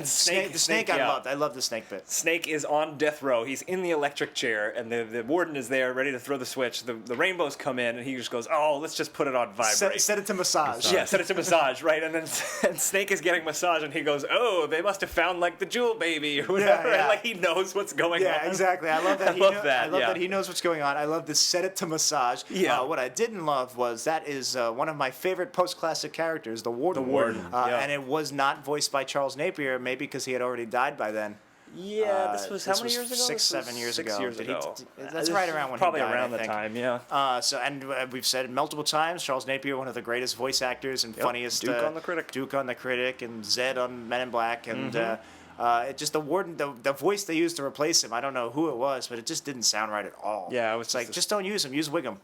Snake. The snake I loved. I love the snake bit. Snake is on death row. He's in the electric chair, and the warden is there, ready to throw the switch. The rainbows come in, and he just goes, "Oh, let's just put it on vibrate." Set it to massage. Yeah, set it to massage, right? And then and Snake is getting massage, and he goes, "Oh, they must have found like the jewel baby or whatever." Yeah. And, like he knows what's going on. Yeah, exactly. I love that. I love that. I love that he knows what's going on. I love this set it to massage. Yeah. What I didn't love was that is one of my favorite post-classic characters, the warden. The warden, yeah. And it was not voiced by Charles Napier, maybe because he had already died by then. Yeah, this was how many years ago? 6, 7 years ago. 6 years Did he- ago. That's right around when probably he died, around I the think. time. Yeah. We've said it multiple times. Charles Napier, one of the greatest voice actors and funniest. Duke on the Critic. Duke on the Critic, and Zed on Men in Black, and Mm-hmm. it just the warden, the voice they used to replace him. I don't know who it was, but it just didn't sound right at all. Yeah, it was It's like just don't use him. Use Wiggum.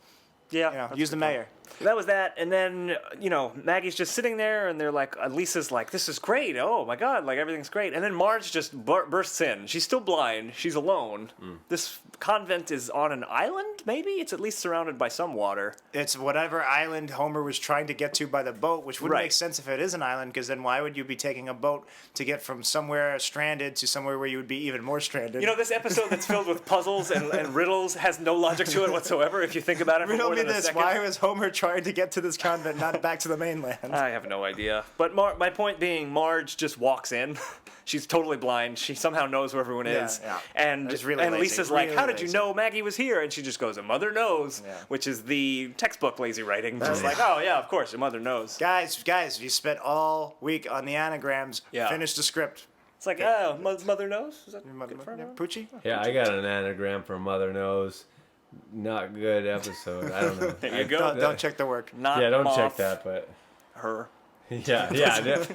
Yeah. You know, that's use the a good point. mayor. That was that, and then Maggie's just sitting there, and they're like, Lisa's like, "This is great! Oh my God, like everything's great!" And then Marge just bursts in. She's still blind. She's alone. This convent is on an island. Maybe it's at least surrounded by some water. It's whatever island Homer was trying to get to by the boat, which wouldn't Right. make sense if it is an island, because then why would you be taking a boat to get from somewhere stranded to somewhere where you would be even more stranded? This episode that's filled with puzzles and riddles has no logic to it whatsoever. If you think about it for Riddle more me than a this: second. why was Homer trying to get to this convent, not back to the mainland? I have no idea. But my point being, Marge just walks in. She's totally blind. She somehow knows where everyone is. Yeah. And It's really lazy. Lisa's like, Really "How did you lazy. know Maggie was here?" And she just goes, "A mother knows," Yeah. which is the textbook lazy writing. Just like, "Oh yeah, of course, your mother knows." Guys, you spent all week on the anagrams. Yeah. Finish the script. It's like, "Oh, mother knows." Is that Mother, good for everyone? Poochie? Yeah, I got an anagram for Mother Knows. Not good episode. I don't know. There you go. Don't check the work. Not Yeah, don't moth, check that, but Her. yeah,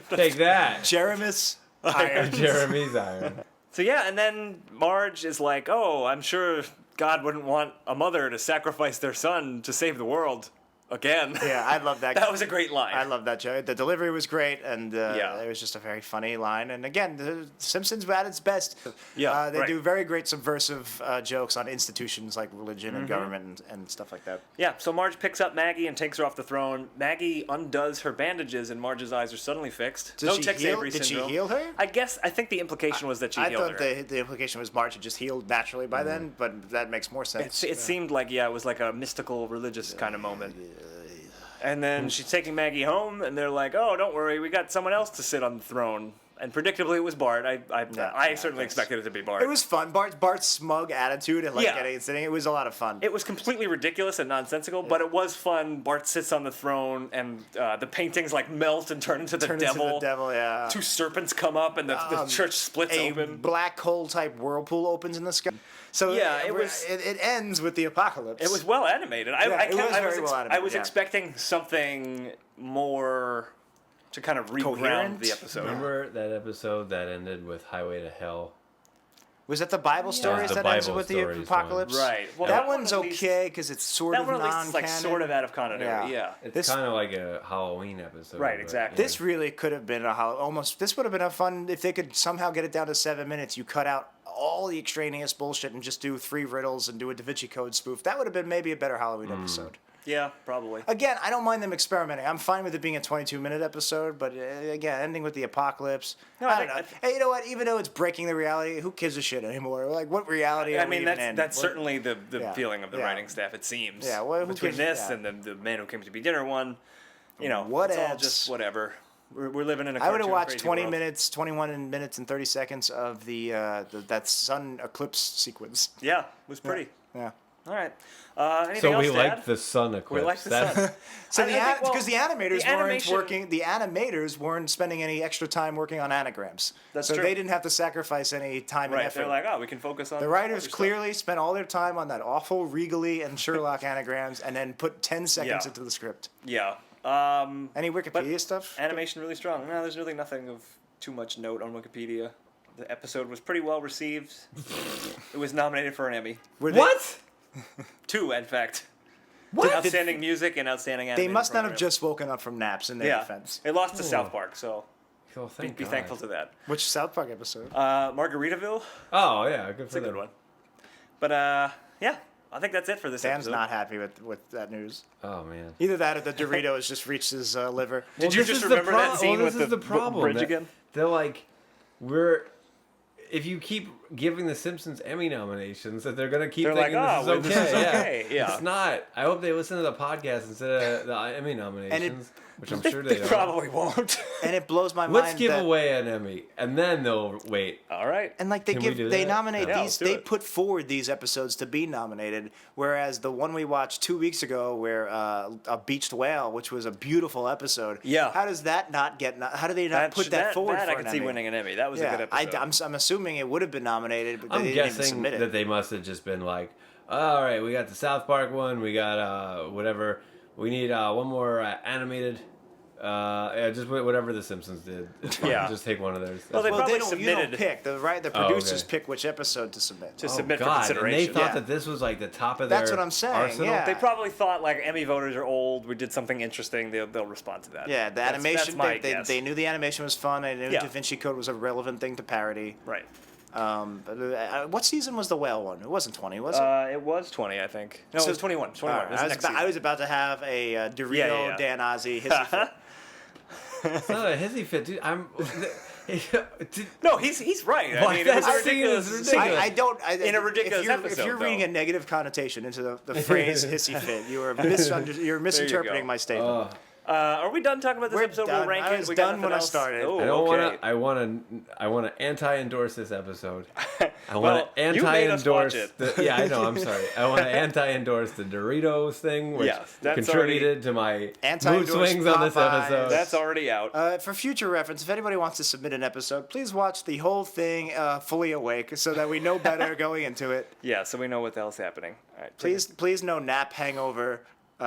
take that. Jeremis Irons. Jeremy's iron. So yeah, and then Marge is like, "Oh, I'm sure God wouldn't want a mother to sacrifice their son to save the world again." Yeah, I love that. That was a great line. I love that joke. The delivery was great, and Yeah. it was just a very funny line. And again, the Simpsons were at its best. Yeah, They right. do very great subversive jokes on institutions like religion Mm-hmm. and government and stuff like that. Yeah, so Marge picks up Maggie and takes her off the throne. Maggie undoes her bandages, and Marge's eyes are suddenly fixed. Did no she Tex heal- Avery did she syndrome. heal her? I think the implication was that she I healed thought her. the implication was Marge had just healed naturally by then, but that makes more sense. It seemed like, it was like a mystical, religious kind of moment. And then she's taking Maggie home, and they're like, "Oh, don't worry, we got someone else to sit on the throne." And predictably, it was Bart. I certainly expected it to be Bart. It was fun. Bart's smug attitude and Yeah. getting it sitting. It was a lot of fun. It was completely ridiculous and nonsensical, but it was fun. Bart sits on the throne, and the paintings like melt and turn into the Turn devil. into the devil, yeah. Two serpents come up, and the church splits A open. black hole type whirlpool opens in the sky. So Yeah, it ends with the apocalypse. It was well animated. Yeah, it was very well I animated, was yeah. expecting something more to kind of reground Coherent? the episode. Remember that episode that ended with Highway to Hell? Was that the Bible stories the that ends Bible with the stories apocalypse? one. Right. Well, that one one's at least- okay because it's sort That of one at least non-canon. is like sort of out of continuity. Yeah. It's This- kind of like a Halloween episode. Right, but, exactly. This really could have been this would have been a fun if they could somehow get it down to 7 minutes. You cut out all the extraneous bullshit and just do 3 riddles and do a Da Vinci Code spoof. That would have been maybe a better Halloween episode. Yeah, probably. Again, I don't mind them experimenting. I'm fine with it being a 22-minute episode, but again, ending with the apocalypse. No, I I don't know. think- Hey, you know what? Even though it's breaking the reality, who gives a shit anymore? Like, what reality are I we mean, even in? that's What- certainly the Yeah, feeling of the yeah. writing staff. It seems. Yeah, well, who between gives- this yeah. and the Man Who Came to Be Dinner one, What it's all else? just whatever. We're living in a. I would have cartoon watched crazy 20 world. minutes, 21 minutes and 30 seconds of that sun eclipse sequence. Yeah, it was pretty. Yeah. All right. Anything So else we to liked add? the sun eclipse. We liked the That's- sun. So because the animators weren't animation- working. The animators weren't spending any extra time working on anagrams. That's so true. they didn't have to sacrifice any time and Right. effort. They're like, oh, we can focus on the writers other stuff. clearly spent all their time on that awful Regally and Sherlock anagrams, and then put 10 seconds Yeah. into the script. Yeah. Any Wikipedia stuff? Animation really strong. No, there's really nothing of too much note on Wikipedia. The episode was pretty well received. It was nominated for an Emmy. Were they- What? 2, in fact. What? Outstanding music and outstanding They animation. must not have program. just woken up from naps in their Yeah. defense. It lost to South Park, so Oh, be thank God. thankful to that. Which South Park episode? Margaritaville, Oh yeah, good for it's a good them. one. But yeah, I think that's it for this Dan's episode. not happy with that news. Oh man. Either that or the Doritos just reached his liver. Did you this just is the remember that pro- scene well, with this is the the problem bridge that- again? they're like, if you keep giving The Simpsons Emmy nominations, that they're gonna keep They're thinking like, this is okay. okay. Yeah. It's not. I hope they listen to the podcast instead of the Emmy nominations, which I'm sure they don't. Probably won't. And it blows my mind. Let's give that, away an Emmy, and then they'll wait. All right. And like Can we do they that? nominate Yeah, these, let's do they it. put forward these episodes to be nominated. Whereas the one we watched 2 weeks ago, where a beached whale, which was a beautiful episode. Yeah. How does that not get? How do they not put that forward That for I an could see Emmy? winning an Emmy. That was a Yeah, good episode. I'm assuming it would have been nominated, but I'm they didn't even guessing submit that it. they must have just been like, all right, we got the South Park one, we got whatever, we need one more animated. Just whatever The Simpsons did. It's fine. Yeah. Just take one of theirs. Well, they Well, probably you submitted don't pick. The Oh, producers okay. pick which episode to submit. to submit for God, consideration. and they thought Yeah. that this was like the top of their That's what I'm saying, arsenal? yeah. They probably thought like Emmy voters are old. We did something interesting. They'll respond to that. Yeah, the That's animation. my they guess. knew the animation was fun. They knew Yeah. Da Vinci Code was a relevant thing to parody. Right. What season was the whale one? It wasn't 20, was it? It was 20, I think. No, it was 21. 21. Alright, This is next I season. was about to have a Dorito Yeah. Dan Ozzi hissy fit. It's not a hissy fit, dude. No, he's right. I Why, mean, it was that scene ridiculous. is ridiculous. I don't. In a ridiculous if you're, episode, if you're reading though. a negative connotation into the phrase hissy fit, you're misinterpreting go. my statement. Are we done talking about this We're episode? done. We'll rank I it. was We got done nothing when I else? started. Oh, I don't okay. want to anti-endorse this episode. I want Well, to you made us watch anti-endorse. it. Yeah, I know. I'm sorry. I want to anti-endorse the Doritos thing, which Yes, that's contributed to my mood Anti-endorse swings on this Popeyes. episode. That's already out. For future reference, if anybody wants to submit an episode, please watch the whole thing fully awake so that we know better going into it. Yeah, so we know what the hell's happening. All right. Please no nap hangover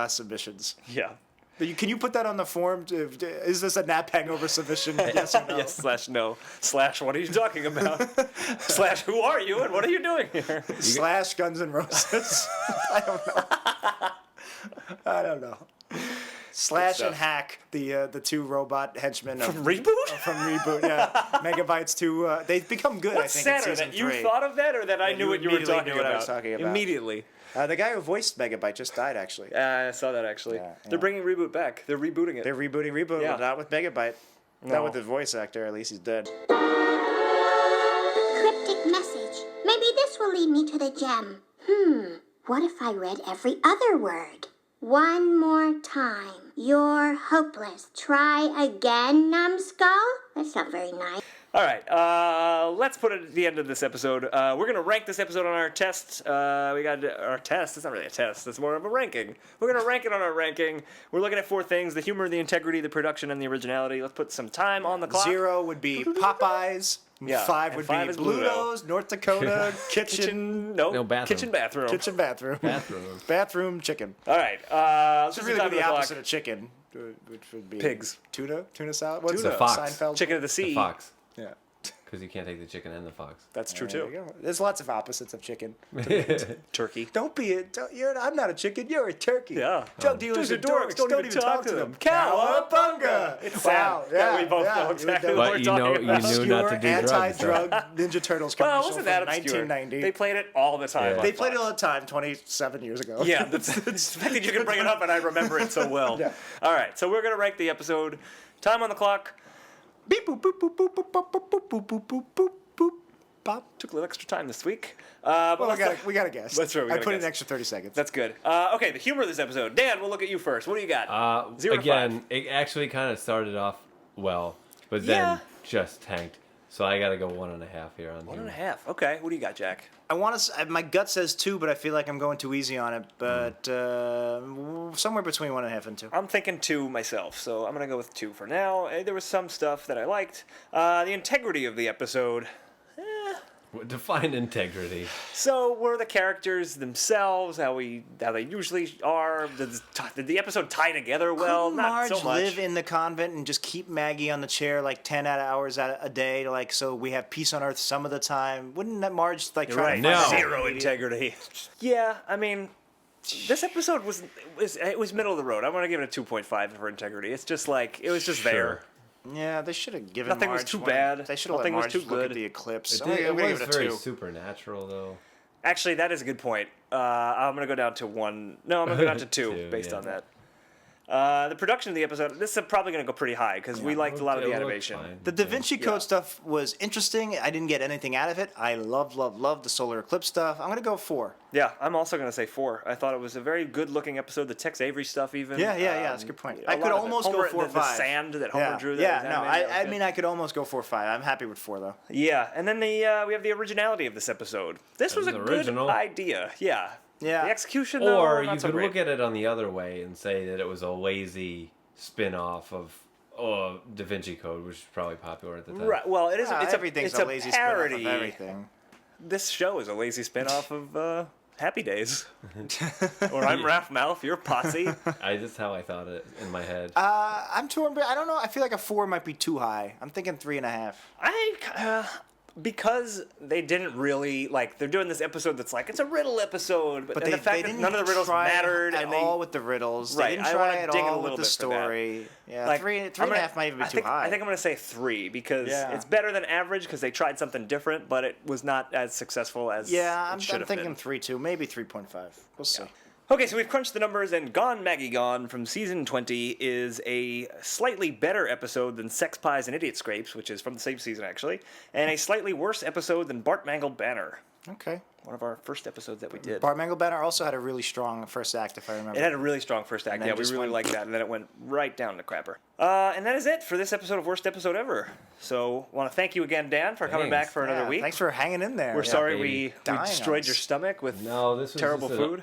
submissions. Yeah. Can you put that on the form? Is this a nap hangover submission? Yes or no? Yes / no / what are you talking about? / who are you and what are you doing here? / Guns N' Roses. I don't know. Slash and hack the two robot henchmen of, Reboot? from Reboot. Yeah, Megabytes 2. They've become good. What's I think sadder, in season that you 3. thought of that or that I knew you what you were immediately talking knew what about? I was talking about. Immediately. The guy who voiced Megabyte just died, actually. I saw that actually. Yeah, They're bringing Reboot back. They're rebooting it. They're rebooting Reboot, Yeah. but not with Megabyte. No. Not with the voice actor. At least he's dead. Cryptic message. Maybe this will lead me to the gem. What if I read every other word? One more time. You're hopeless. Try again, numbskull? That's not very nice. All right, let's put it at the end of this episode. We're going to rank this episode on our test. We got our test. It's not really a test. It's more of a ranking. We're going to rank it on our ranking. We're looking at 4 things: the humor, the integrity, the production, and the originality. Let's put some time on the clock. 0 would be Popeyes. Yeah, 5 and would 5 be is Bluto. Blutos, North Dakota, kitchen, No, bathroom. Kitchen bathroom. kitchen bathroom. Bathroom. Chicken. All right, let's It's put really some time the on the opposite clock. of chicken, which would be Pigs. Tuna salad. What's Tuna. the Fox. Seinfeld? Chicken of the sea. The fox, Yeah. because you can't take the chicken and the fox. That's true There too. you go. There's lots of opposites of chicken. Turkey. Don't be a. I'm not a chicken. You're a turkey. Yeah. Drug dealers Those are dorks. Don't even talk to them. Cowabunga! It's Wow. sad that we both know exactly what But we're you talking know, about. you knew not to Obscure do drugs. so- anti-drug Ninja Turtles Well, it commercial wasn't that from obscure. 1990. They played it all the time. Yeah. on They played it Fox. all the time 27 years ago. Yeah, that's the fact that you can bring it up and I remember it so well. Yeah. All right, so we're gonna rank the episode. Time on the clock. Beep boop boop boop boop boop boop boop boop boop boop boop boop. Pop. Took a little extra time this week. But Well, let's we got to guess. That's right, we I gotta put in guess. an extra 30 seconds. That's good. Okay, the humor of this episode. Dan, we'll look at you first. What do you got? 0 to Again, 5. it actually kind of started off well, but Yeah. then just tanked. So I got to go 1.5 here on 1.5. Okay, what do you got, Jack? I want to. My gut says 2, but I feel like I'm going too easy on it. But somewhere between 1.5 and 2. I'm thinking 2 myself, so I'm gonna go with 2 for now. There was some stuff that I liked. The integrity of the episode. Define integrity. So were the characters themselves how they usually are? Did the episode tie together well? Couldn't Not Marge so much. live in the convent and just keep Maggie on the chair like 10 hours a day, like so we have peace on Earth some of the time? Wouldn't that Marge like You're try right. to No. find Zero integrity. Yeah, I mean, this episode was middle of the road. I'm gonna give it a 2.5 for integrity. It's just like it was just there. Yeah, they should have given Nothing was Marge too one. bad. They should have let Nothing was Marge too look good. at the eclipse. It, I'm gonna was give it a very 2. supernatural, though. Actually, that is a good point. I'm gonna go down to 1. No, I'm gonna go down to 2 2, based yeah. on that. The production of the episode, this is probably going to go pretty high because we liked a lot of the animation. The Da Vinci Code stuff was interesting. I didn't get anything out of it. I loved the solar eclipse stuff. I'm going to go 4. Yeah, I'm also going to say 4. I thought it was a very good-looking episode. The Tex Avery stuff, even. Yeah, that's a good point. I lot could of it. almost go 4 or 5. The sand that Homer drew. I mean, I could almost go 4 or 5. I'm happy with 4, though. Yeah, and then we have the originality of this episode. This was a original. good idea. Yeah. Yeah. The execution, though, Or not you so could great. look at it on the other way and say that it was a lazy spin-off of Da Vinci Code, which was probably popular at the time. Right. Well, it is. It's everything's a a lazy parody. spin-off of everything. This show is a lazy spin-off of Happy Days. Or I'm Raph Mouth, you're Posse. That's how I thought it in my head. I'm torn, but I don't know. I feel like a 4 might be too high. I'm thinking 3.5. Because they didn't really they're doing this episode that's like it's a riddle episode, but and the fact that none of the riddles mattered at and all with the riddles. Right, They didn't I try wanna at dig a all little with the bit for that. story. Yeah, Like, 3.5 might even be too high. I think I'm going to say 3 because Yeah. it's better than average because they tried something different, but it was not as successful as Yeah, it should I'm have thinking been. 3 too, maybe 3.5. We'll see. Okay, so we've crunched the numbers, and Gone Maggie Gone from season 20 is a slightly better episode than Sex Pies and Idiot Scrapes, which is from the same season, actually, and a slightly worse episode than Bart Mangled Banner, Okay. one of our first episodes that we did. Bart Mangled Banner also had a really strong first act, if I remember. It had a really strong first act. then Yeah, we just really went- liked that, and then it went right down to crapper. And that is it for this episode of Worst Episode Ever. So, want to thank you again, Dan, for coming Thanks. back for another Yeah, week. Thanks for hanging in there. We're sorry baby. we Dying on destroyed us. your stomach with No, this was terrible just food.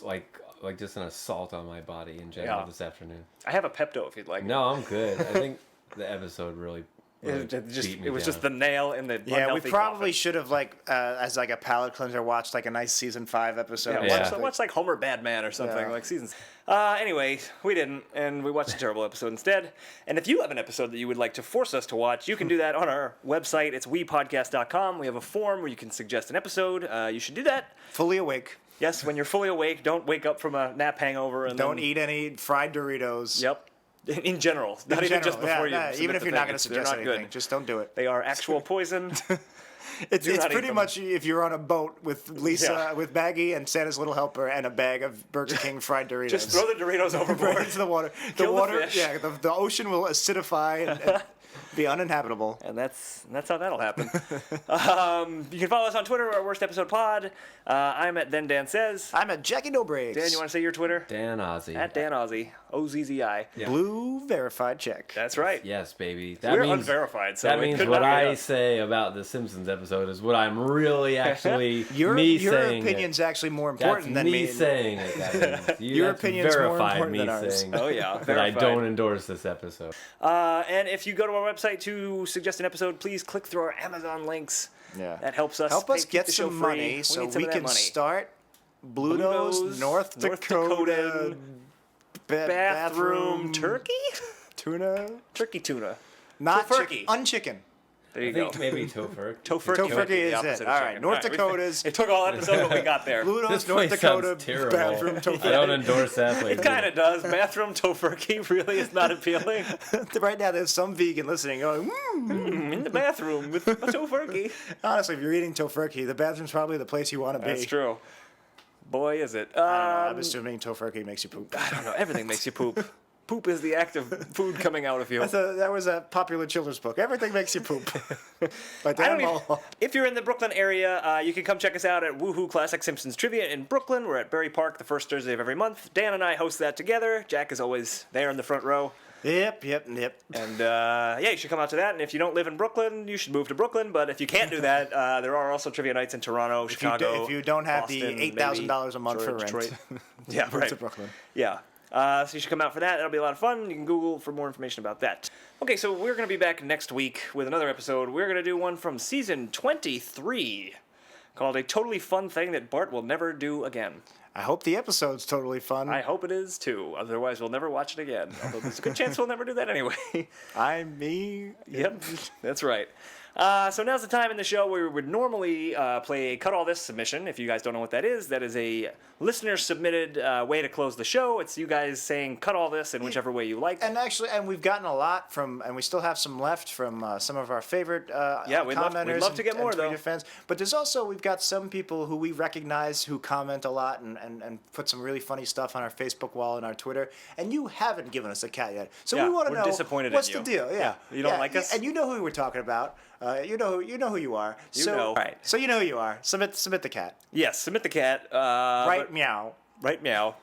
like just an assault on my body in general Yeah. this afternoon. I have a Pepto if you'd like. No, I'm good. I think the episode really It was just the nail in the Yeah, we unhealthy probably coffin. should have as a palate cleanser watched a nice season 5 episode. Yeah, watch like Homer Badman or something, Yeah. like seasons. Anyway, we didn't, and we watched a terrible episode instead. And if you have an episode that you would like to force us to watch, you can do that on our website. It's wepodcast.com. We have a form where you can suggest an episode. You should do that. Fully awake. Yes, when you're fully awake, don't wake up from a nap hangover. And Don't then, eat any fried Doritos. Yep. In general, not even just before you. even submit if the you're not thing. going to They're suggest not anything, good. just don't do it. They are actual poison. It's not eat pretty them. much if you're on a boat with Lisa, Yeah. with Maggie and Santa's little helper and a bag of Burger King fried Doritos. Just throw the Doritos right overboard. into the water. Kill the fish. Yeah, the ocean will acidify and be uninhabitable. And that's how that'll happen. You can follow us on Twitter at Worst Episode Pod. I'm at Then Dan Says. I'm at Jackie No Breaks. Dan, you want to say your Twitter? Dan Ozzi. At Dan Ozzi. O-Z-Z-I. Blue verified check. That's right. Yes, baby. We're unverified, so that it means could what not be I us. say about the Simpsons episode is what I'm really actually Your saying opinion's it. actually more That's important than me me. saying it. That means. Your That's opinion's more verified important me than ours. saying Oh, yeah. that I verified. don't endorse this episode. And if you go to our website to suggest an episode, please click through our Amazon links. Yeah. That helps us. Help us keep get the show some free. money so need some we of that can money. start Bluto's North Dakota bathroom turkey? tuna. Turkey tuna. Not Tofurkey. unchicken. There you I go. think maybe Topher. Tofurkey. Tofurkey would be the is opposite it. of All right, chicken. North we- Dakota's It took all episode, but we got there. Bluto's This North place Dakota sounds terrible. bathroom I tofurkey. don't endorse that place. It kind of does. Bathroom tofurkey really is not appealing. Right now, there's some vegan listening going, In the bathroom with a tofurkey. honestly, if you're eating tofurkey, the bathroom's probably the place you want to be. That's true. Boy, is it. I don't know, I'm assuming tofurkey makes you poop. I don't know. Everything makes you poop. Poop is the act of food coming out of you. That was a popular children's book. Everything makes you poop. By I Dan don't even, Mulhall. if you're in the Brooklyn area, you can come check us out at Woohoo Classic Simpsons Trivia in Brooklyn. We're at Berry Park the first Thursday of every month. Dan and I host that together. Jack is always there in the front row. Yep. And yeah, you should come out to that. And if you don't live in Brooklyn, you should move to Brooklyn. But if you can't do that, there are also trivia nights in Toronto, Chicago. If you don't have Boston, the $8,000 a month for Detroit. rent, Yeah, move right. to Brooklyn. Yeah. So you should come out for that. That'll be a lot of fun. You can Google for more information about that. Okay, so we're going to be back next week with another episode. We're going to do one from season 23 called A Totally Fun Thing That Bart Will Never Do Again. I hope the episode's totally fun. I hope it is too. Otherwise, we'll never watch it again. Although there's a good chance we'll never do that anyway. I'm me. Yep, that's right. So now's the time in the show where we would normally play Cut All This submission. If you guys don't know what that is a listener-submitted way to close the show. It's you guys saying cut all this in whichever way you like. And actually, we've gotten a lot from, and we still have some left from some of our favorite commenters. We'd love to get more, and Twitter though. fans. But there's also, we've got some people who we recognize who comment a lot and put some really funny stuff on our Facebook wall and our Twitter. And you haven't given us a cat yet. So Yeah, we want to we're know, disappointed in what's you. the deal? Yeah. You don't like us? And you know who we're talking about. You know who you are. Right. So you know who you are. Submit the cat. Yes, submit the cat. Meow. Right meow.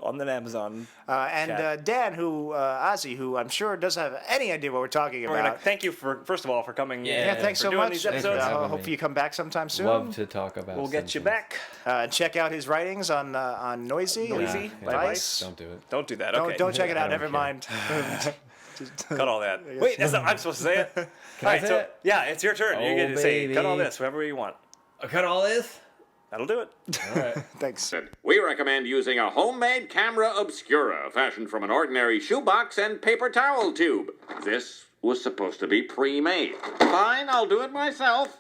On the Amazon. And Dan, Ozzi, who I'm sure doesn't have any idea what we're talking We're gonna about. thank you first of all for coming. Yeah, thanks for so doing much. These episodes. for having Hope me. you come back sometime soon. Love to talk about. We'll get you Simpsons. back. Check out his writings on Noisy. Noisy? Yeah, By Vice. Don't do it. Don't do that. Don't, Okay. don't check it out. I don't Never care. mind. Cut all that. Wait, that's not. I'm supposed to say it. Can All I right, say so it? yeah, it's your turn. You Oh, get to say cut all baby. this, whatever you want. Cut all this. That'll do it. All right. Thanks. We recommend using a homemade camera obscura fashioned from an ordinary shoebox and paper towel tube. This was supposed to be pre-made. Fine, I'll do it myself.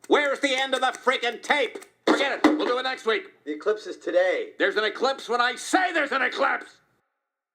Where's the end of the freaking tape? Forget it. We'll do it next week. The eclipse is today. There's an eclipse when I say there's an eclipse.